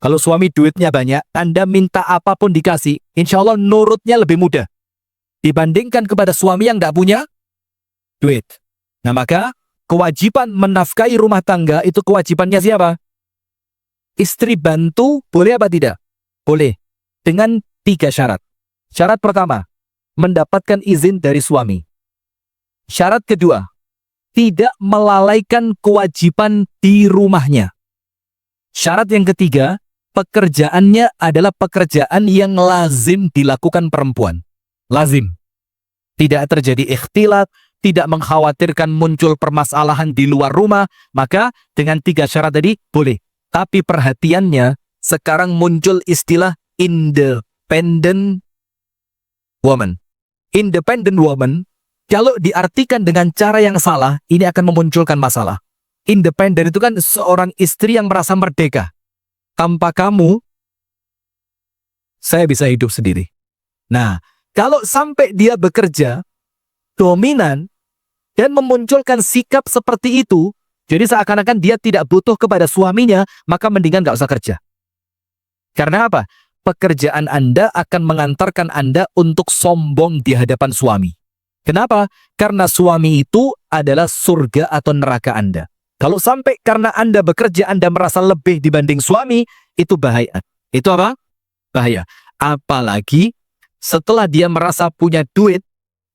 Kalau suami duitnya banyak, Anda minta apapun dikasih, insya Allah nurutnya lebih mudah. Dibandingkan kepada suami yang tidak punya duit. Nah maka, kewajiban menafkahi rumah tangga itu kewajibannya siapa? Istri bantu, boleh apa tidak? Boleh. Dengan 3 syarat. Syarat pertama, mendapatkan izin dari suami. Syarat kedua, tidak melalaikan kewajiban di rumahnya. Syarat yang ketiga, pekerjaannya adalah pekerjaan yang lazim dilakukan perempuan. Lazim. Tidak terjadi ikhtilat, tidak mengkhawatirkan muncul permasalahan di luar rumah, maka dengan 3 syarat tadi boleh. Tapi perhatiannya, sekarang muncul istilah independent woman. Independent woman, kalau diartikan dengan cara yang salah, ini akan memunculkan masalah. Independen itu kan seorang istri yang merasa merdeka. Tanpa kamu, saya bisa hidup sendiri. Nah, kalau sampai dia bekerja, dominan, dan memunculkan sikap seperti itu, jadi seakan-akan dia tidak butuh kepada suaminya, maka mendingan gak usah kerja. Karena apa? Pekerjaan Anda akan mengantarkan Anda untuk sombong di hadapan suami. Kenapa? Karena suami itu adalah surga atau neraka Anda. Kalau sampai karena Anda bekerja, Anda merasa lebih dibanding suami, itu bahaya. Itu apa? Bahaya. Apalagi setelah dia merasa punya duit,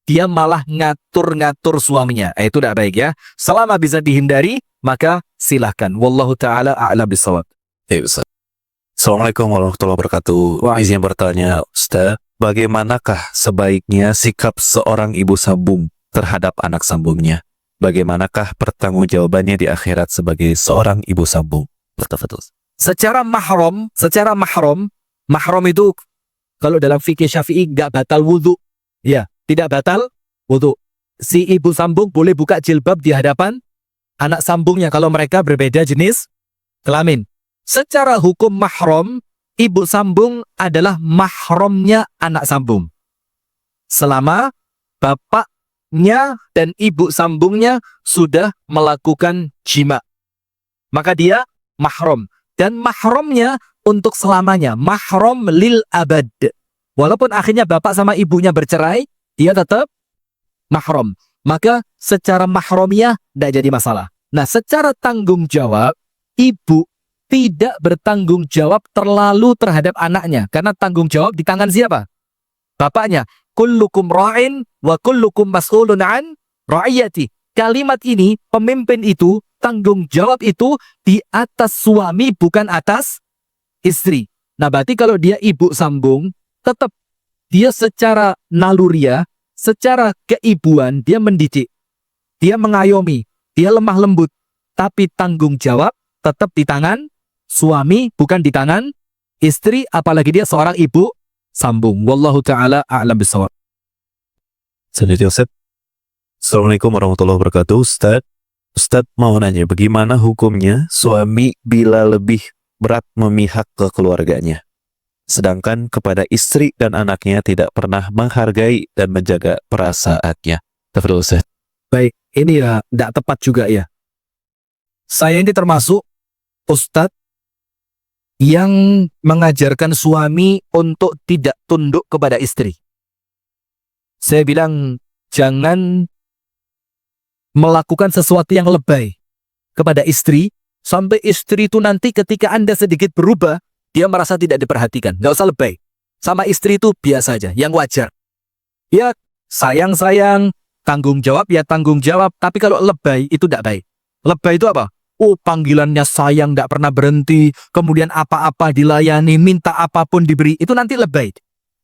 dia malah ngatur-ngatur suaminya. Itu tidak baik ya. Selama bisa dihindari, maka silahkan. Wallahu ta'ala a'lam bishawab. Ya, Ustaz. Assalamualaikum warahmatullahi wabarakatuh. Izin bertanya, Ustaz, bagaimanakah sebaiknya sikap seorang ibu sambung terhadap anak sambungnya? Bagaimanakah pertanggungjawabannya di akhirat sebagai seorang ibu sambung? Bertafadhol. Secara mahram itu kalau dalam fikih Syafi'i nggak batal wudhu. Ya, tidak batal wudhu. Si ibu sambung boleh buka jilbab di hadapan anak sambungnya kalau mereka berbeda jenis kelamin. Secara hukum mahram, ibu sambung adalah mahramnya anak sambung. Selama bapaknya dan ibu sambungnya sudah melakukan jima, maka dia mahram. Dan mahramnya untuk selamanya, mahram lil abad. Walaupun akhirnya bapak sama ibunya bercerai, dia tetap mahram. Maka secara mahramiyah tidak jadi masalah. Nah, secara tanggung jawab, ibu tidak bertanggung jawab terlalu terhadap anaknya. Karena tanggung jawab di tangan siapa? Bapaknya. Kullukum ra'in wa kullukum mas'ulun an ra'iyati. Kalimat ini, pemimpin itu, tanggung jawab itu di atas suami, bukan atas istri. Nah, berarti kalau dia ibu sambung, tetap dia secara naluriah, secara keibuan, dia mendidik, dia mengayomi, dia lemah lembut. Tapi tanggung jawab tetap di tangan suami, bukan di tangan istri, apalagi dia seorang ibu sambung. Wallahu ta'ala a'lam bishawab. Selanjutnya, Ustaz. Assalamualaikum warahmatullahi wabarakatuh. Ustaz mau nanya, bagaimana hukumnya suami bila lebih berat memihak ke keluarganya, sedangkan kepada istri dan anaknya tidak pernah menghargai dan menjaga perasaannya? Tafadhol, Ustaz. Baik, ini ya tidak tepat juga ya. Saya ini termasuk ustadz yang mengajarkan suami untuk tidak tunduk kepada istri. Saya bilang, jangan melakukan sesuatu yang lebay kepada istri, sampai istri itu nanti ketika Anda sedikit berubah, dia merasa tidak diperhatikan. Nggak usah lebay. Sama istri itu biasa aja, yang wajar. Ya, sayang-sayang, tanggung jawab ya tanggung jawab, tapi kalau lebay itu tidak baik. Lebay itu apa? Oh, panggilannya sayang tidak pernah berhenti, kemudian apa-apa dilayani, minta apapun diberi, itu nanti lebay.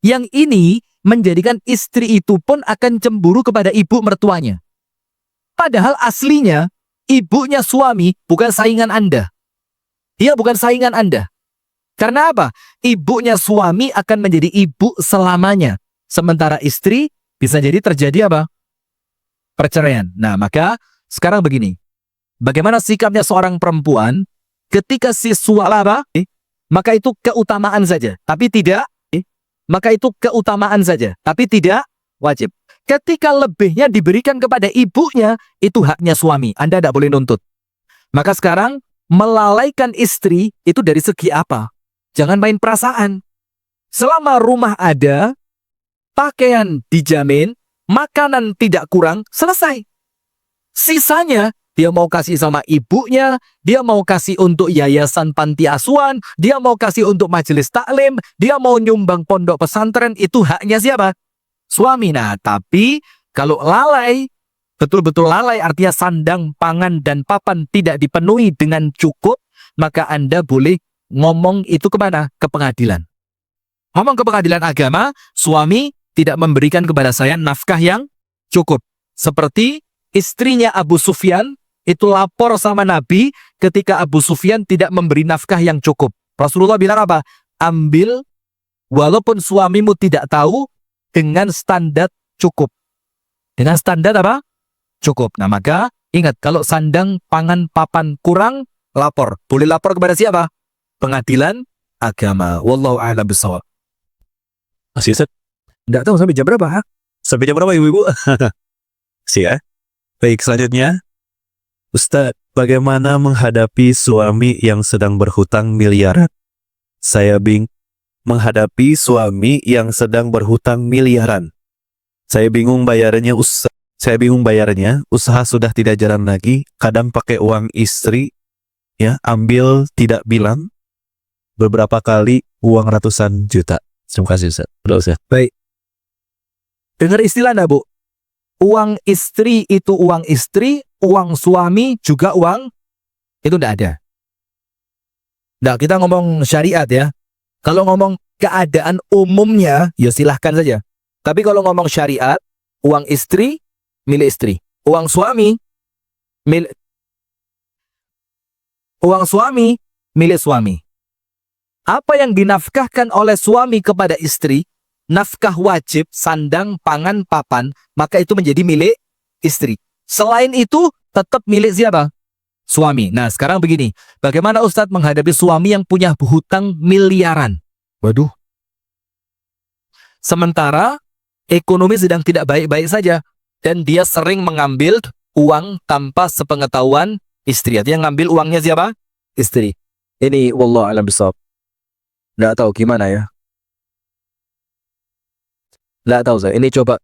Yang ini menjadikan istri itu pun akan cemburu kepada ibu mertuanya. Padahal aslinya, ibunya suami bukan saingan Anda. Dia bukan saingan Anda. Karena apa? Ibunya suami akan menjadi ibu selamanya. Sementara istri bisa jadi terjadi apa? Perceraian. Nah, maka sekarang begini. Bagaimana sikapnya seorang perempuan ketika si suami, maka itu keutamaan saja, tapi tidak, maka itu keutamaan saja, tapi tidak wajib. Ketika lebihnya diberikan kepada ibunya, itu haknya suami. Anda tidak boleh nuntut. Maka sekarang, melalaikan istri itu dari segi apa? Jangan main perasaan. Selama rumah ada, pakaian dijamin, makanan tidak kurang, selesai. Sisanya, dia mau kasih sama ibunya, dia mau kasih untuk yayasan panti asuhan, dia mau kasih untuk majelis taklim, dia mau nyumbang pondok pesantren, itu haknya siapa? Suami. Nah, tapi kalau lalai, betul-betul lalai artinya sandang, pangan, dan papan tidak dipenuhi dengan cukup, maka Anda boleh ngomong itu kemana? Ke pengadilan. Ngomong ke pengadilan agama, suami tidak memberikan kepada saya nafkah yang cukup. Seperti istrinya Abu Sufyan itu lapor sama Nabi ketika Abu Sufyan tidak memberi nafkah yang cukup. Rasulullah bilang apa? Ambil walaupun suamimu tidak tahu dengan standar cukup. Dengan standar apa? Cukup. Nah, maka ingat, kalau sandang, pangan, papan kurang, lapor. Boleh lapor kepada siapa? Pengadilan agama. Wallahu a'lam bishawab. Masih Ustaz? Nggak tahu sampai jam berapa, ha? Sampai jam berapa ibu-ibu? Ya. Baik, selanjutnya. Ustadz, bagaimana menghadapi suami yang sedang berhutang miliaran? Menghadapi suami yang sedang berhutang miliaran. Saya bingung bayarnya, usaha sudah tidak jalan lagi, kadang pakai uang istri, ya, ambil tidak bilang, beberapa kali uang ratusan juta. Terima kasih Ustaz. Udah Ustaz. Baik. Dengar istilah enggak, Bu? Uang istri itu uang istri, uang suami juga uang, itu enggak ada. Nah, kita ngomong syariat ya. Kalau ngomong keadaan umumnya, ya silahkan saja. Tapi kalau ngomong syariat, uang istri, milik istri. Uang suami, milik suami. Apa yang dinafkahkan oleh suami kepada istri, nafkah wajib, sandang, pangan, papan, maka itu menjadi milik istri. Selain itu, tetap milik siapa? Suami. Nah, sekarang begini, bagaimana Ustadz menghadapi suami yang punya hutang miliaran? Waduh. Sementara, ekonomi sedang tidak baik-baik saja, dan dia sering mengambil uang tanpa sepengetahuan istri. Artinya ngambil uangnya siapa? Istri. Ini wallahu a'lam bishawab. Nggak tahu gimana ya. Nggak tahu saya. Ini coba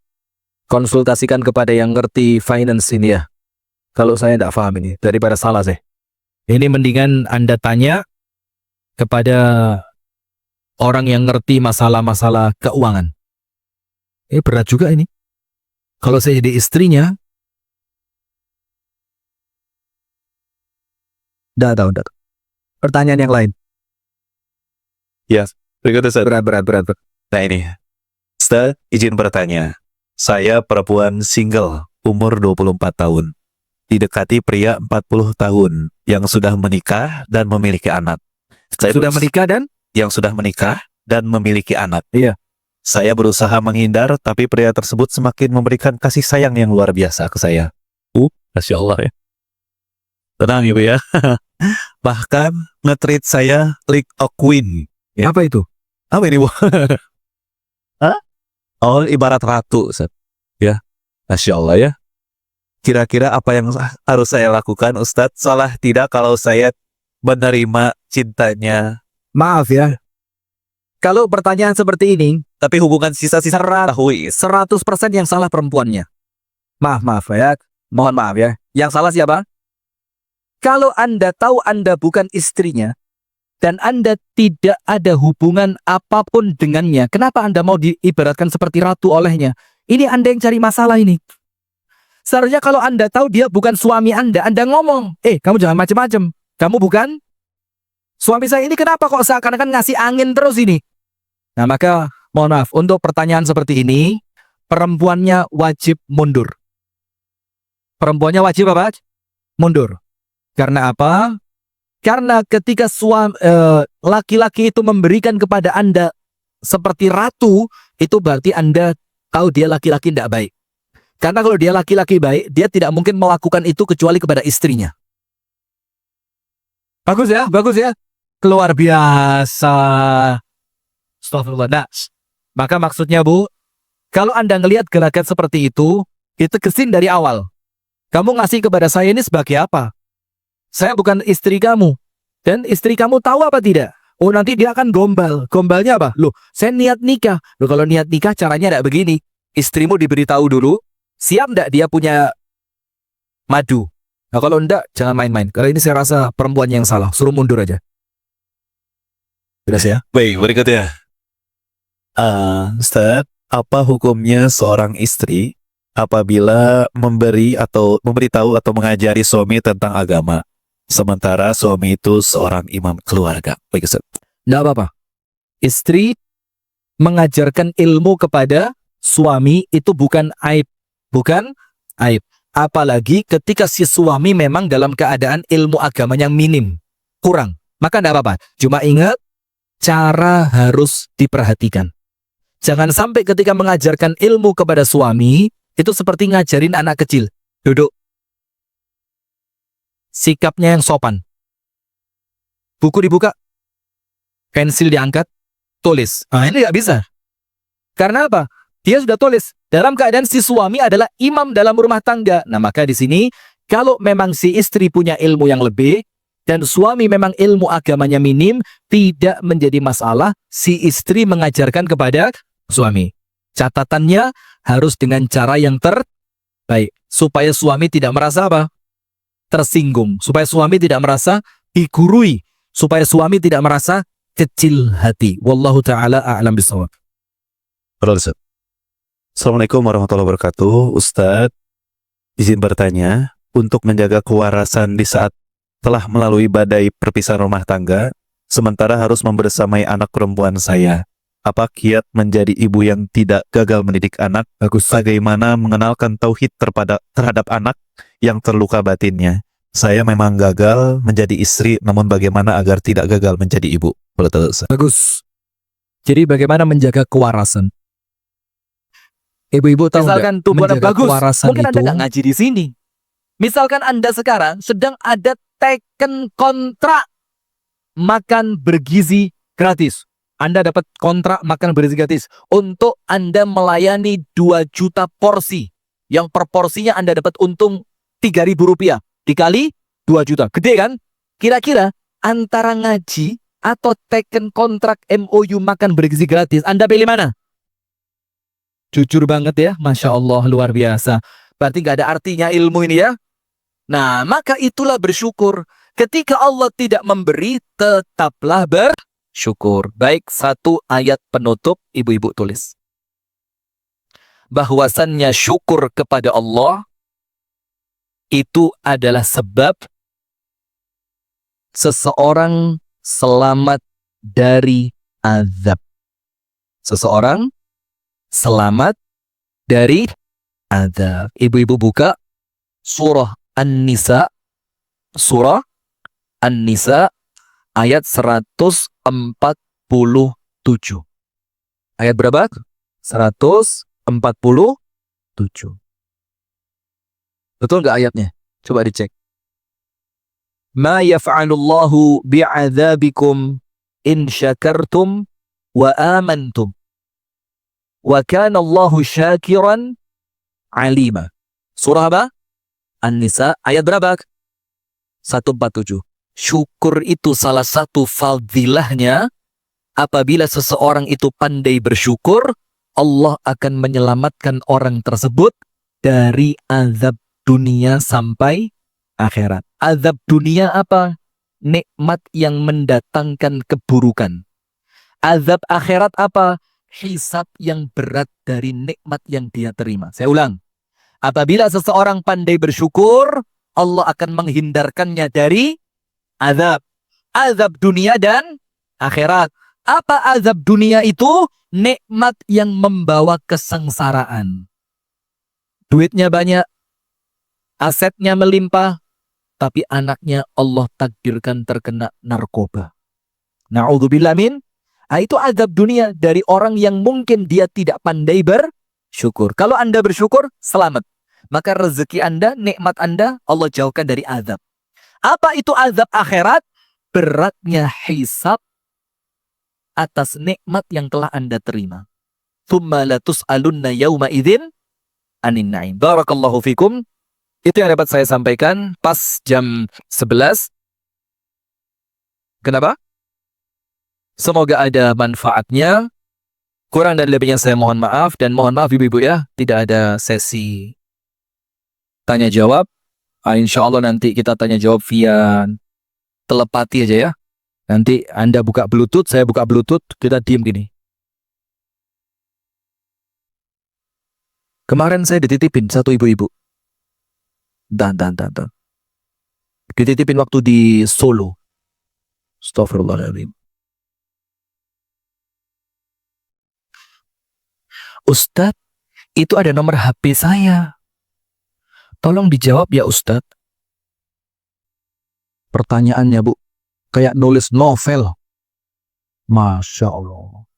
konsultasikan kepada yang ngerti finance ini ya. Kalau saya nggak paham ini, daripada salah saya. Ini mendingan Anda tanya kepada orang yang ngerti masalah-masalah keuangan. Ini berat juga ini. Kalau saya jadi istrinya, nggak tahu. Pertanyaan yang lain. Ya, berikut Ustaz. Berat. Nah ini, Ustaz, izin bertanya. Saya perempuan single, umur 24 tahun. Didekati pria 40 tahun yang sudah menikah dan memiliki anak. Saya Sudah menikah dan? Yang sudah menikah dan memiliki anak. Iya. Saya berusaha menghindar, tapi pria tersebut semakin memberikan kasih sayang yang luar biasa ke saya. Masya Allah ya. Tenang Ibu ya. Bahkan nge-treat saya like a queen. Ya. Apa itu? Apa ini Bu? Hah? Oh, ibarat ratu Ustaz. Ya. Masya Allah ya. Kira-kira apa yang harus saya lakukan Ustadz? Salah tidak kalau saya menerima cintanya? Maaf ya. Kalau pertanyaan seperti ini, Tapi hubungan sisa-sisa tahui. 100% yang salah perempuannya. Maaf ya. Mohon maaf ya. Yang salah siapa? Kalau Anda tahu Anda bukan istrinya, dan Anda tidak ada hubungan apapun dengannya, kenapa Anda mau diibaratkan seperti ratu olehnya? Ini Anda yang cari masalah ini. Seharusnya kalau Anda tahu dia bukan suami Anda ngomong, kamu jangan macam-macam. Kamu bukan suami saya, ini kenapa kok seakan-akan ngasih angin terus ini? Nah, maka mohon maaf, untuk pertanyaan seperti ini, perempuannya wajib mundur. Perempuannya wajib apa? Mundur. Karena apa? Karena ketika laki-laki itu memberikan kepada Anda seperti ratu, itu berarti Anda tahu dia laki-laki tidak baik. Karena kalau dia laki-laki baik, dia tidak mungkin melakukan itu kecuali kepada istrinya. Bagus ya. Luar biasa. Astagfirullah. Nah, maka maksudnya Bu, kalau Anda ngelihat gerakan seperti itu kesin dari awal. Kamu ngasih kepada saya ini sebagai apa? Saya bukan istri kamu. Dan istri kamu tahu apa tidak? Oh nanti dia akan gombal. Gombalnya apa? Loh, saya niat nikah. Loh kalau niat nikah caranya tidak begini. Istrimu diberitahu dulu, siap tidak dia punya madu. Nah kalau enggak, jangan main-main. Kalau ini saya rasa perempuan yang salah. Suruh mundur aja. Jelas ya? Baik, berikutnya. Ustaz, apa hukumnya seorang istri apabila memberi atau memberitahu atau mengajari suami tentang agama, sementara suami itu seorang imam keluarga? Baik, Ustaz. Tidak apa-apa. Istri mengajarkan ilmu kepada suami itu bukan aib. Bukan aib. Apalagi ketika si suami memang dalam keadaan ilmu agamanya minim. Kurang. Maka tidak apa-apa. Cuma ingat, cara harus diperhatikan. Jangan sampai ketika mengajarkan ilmu kepada suami, itu seperti ngajarin anak kecil. Duduk. Sikapnya yang sopan. Buku dibuka. Pensil diangkat. Tulis. Nah, ini nggak bisa. Karena apa? Dia sudah tulis. Dalam keadaan si suami adalah imam dalam rumah tangga. Nah, maka di sini, kalau memang si istri punya ilmu yang lebih, dan suami memang ilmu agamanya minim, tidak menjadi masalah si istri mengajarkan kepada suami. Catatannya harus dengan cara yang terbaik. Supaya suami tidak merasa apa? Tersinggung. Supaya suami tidak merasa digurui. Supaya suami tidak merasa kecil hati. Wallahu ta'ala a'lam bishawab. Ustaz. Assalamualaikum warahmatullahi wabarakatuh. Ustadz, izin bertanya, untuk menjaga kewarasan di saat telah melalui badai perpisahan rumah tangga, sementara harus membersamai anak perempuan saya, apa kiat menjadi ibu yang tidak gagal mendidik anak? Bagaimana mengenalkan tauhid terhadap anak yang terluka batinnya? Saya memang gagal menjadi istri, namun bagaimana agar tidak gagal menjadi ibu? Bagus. Jadi bagaimana menjaga kewarasan? Ibu-ibu tahu Misalkan nggak, tubuh Anda menjaga bagus, kewarasan mungkin Anda itu nggak ngaji di sini. Misalkan Anda sekarang sedang ada teken kontrak makan bergizi gratis. Anda dapat kontrak makan bergizi gratis untuk Anda melayani 2 juta porsi. Yang per porsinya Anda dapat untung Rp3.000. Dikali 2 juta. Gede kan? Kira-kira antara ngaji atau teken kontrak MOU makan bergizi gratis, Anda pilih mana? jujur banget ya, Masya Allah, luar biasa. Berarti nggak ada artinya ilmu ini ya. Nah, maka itulah bersyukur. Ketika Allah tidak memberi, tetaplah bersyukur. Baik, satu ayat penutup ibu-ibu tulis. Bahwasannya syukur kepada Allah itu adalah sebab seseorang selamat dari azab. Seseorang selamat dari azab. Ibu-ibu buka surah An-Nisa, surah An-Nisa ayat 147. Ayat berapa? 147. Betul nggak ayatnya? Coba dicek. Ma yaf'alullahu bi'adzabikum in syakartum wa amantum. Wa kana Allahu syakiran alima. Surah apa? An-Nisa ayat berapa? 147. Syukur itu salah satu fadilahnya. Apabila seseorang itu pandai bersyukur, Allah akan menyelamatkan orang tersebut dari azab dunia sampai akhirat. Azab dunia apa? Nikmat yang mendatangkan keburukan. Azab akhirat apa? Hisab yang berat dari nikmat yang dia terima. Saya ulang. Apabila seseorang pandai bersyukur, Allah akan menghindarkannya dari azab. Azab dunia dan akhirat. Apa azab dunia itu? Nikmat yang membawa kesengsaraan. Duitnya banyak, asetnya melimpah, tapi anaknya Allah takdirkan terkena narkoba. Na'udzubillah min. Itu azab dunia dari orang yang mungkin dia tidak pandai bersyukur. Kalau Anda bersyukur, selamat. Maka rezeki Anda, nikmat Anda, Allah jauhkan dari azab. Apa itu azab akhirat? Beratnya hisab atas nikmat yang telah Anda terima. Tsumma latus'alunna yawma idzin anin na'im. Barakallahu fikum. Itu yang dapat saya sampaikan pas jam 11. Kenapa? Semoga ada manfaatnya. Kurang dan lebihnya saya mohon maaf, dan mohon maaf ibu-ibu ya, tidak ada sesi tanya jawab. Insya Allah nanti kita tanya jawab via telepati aja ya. Nanti Anda buka Bluetooth, saya buka Bluetooth, kita diem gini. Kemarin saya dititipin satu ibu-ibu. Dan. Dititipin waktu di Solo. Astagfirullahaladzim. Ustadz, itu ada nomor HP saya. Tolong dijawab ya Ustadz. Pertanyaannya Bu, kayak nulis novel. Masya Allah.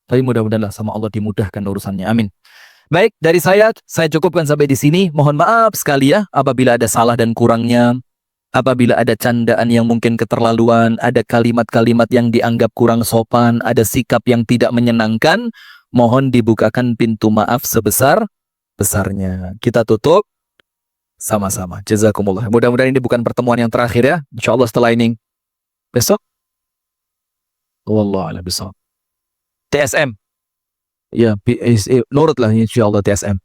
Tapi mudah-mudahan lah sama Allah dimudahkan urusannya. Amin. Baik, dari saya cukupkan sampai di sini. Mohon maaf sekali ya apabila ada salah dan kurangnya. Apabila ada candaan yang mungkin keterlaluan, ada kalimat-kalimat yang dianggap kurang sopan, ada sikap yang tidak menyenangkan, mohon dibukakan pintu maaf sebesar-besarnya. Kita tutup sama-sama. Jazakumullah. Mudah-mudahan ini bukan pertemuan yang terakhir ya. InsyaAllah setelah ini besok. Wallahu a'lam bishawab. TSM. Ya, nurut lah insyaAllah TSM.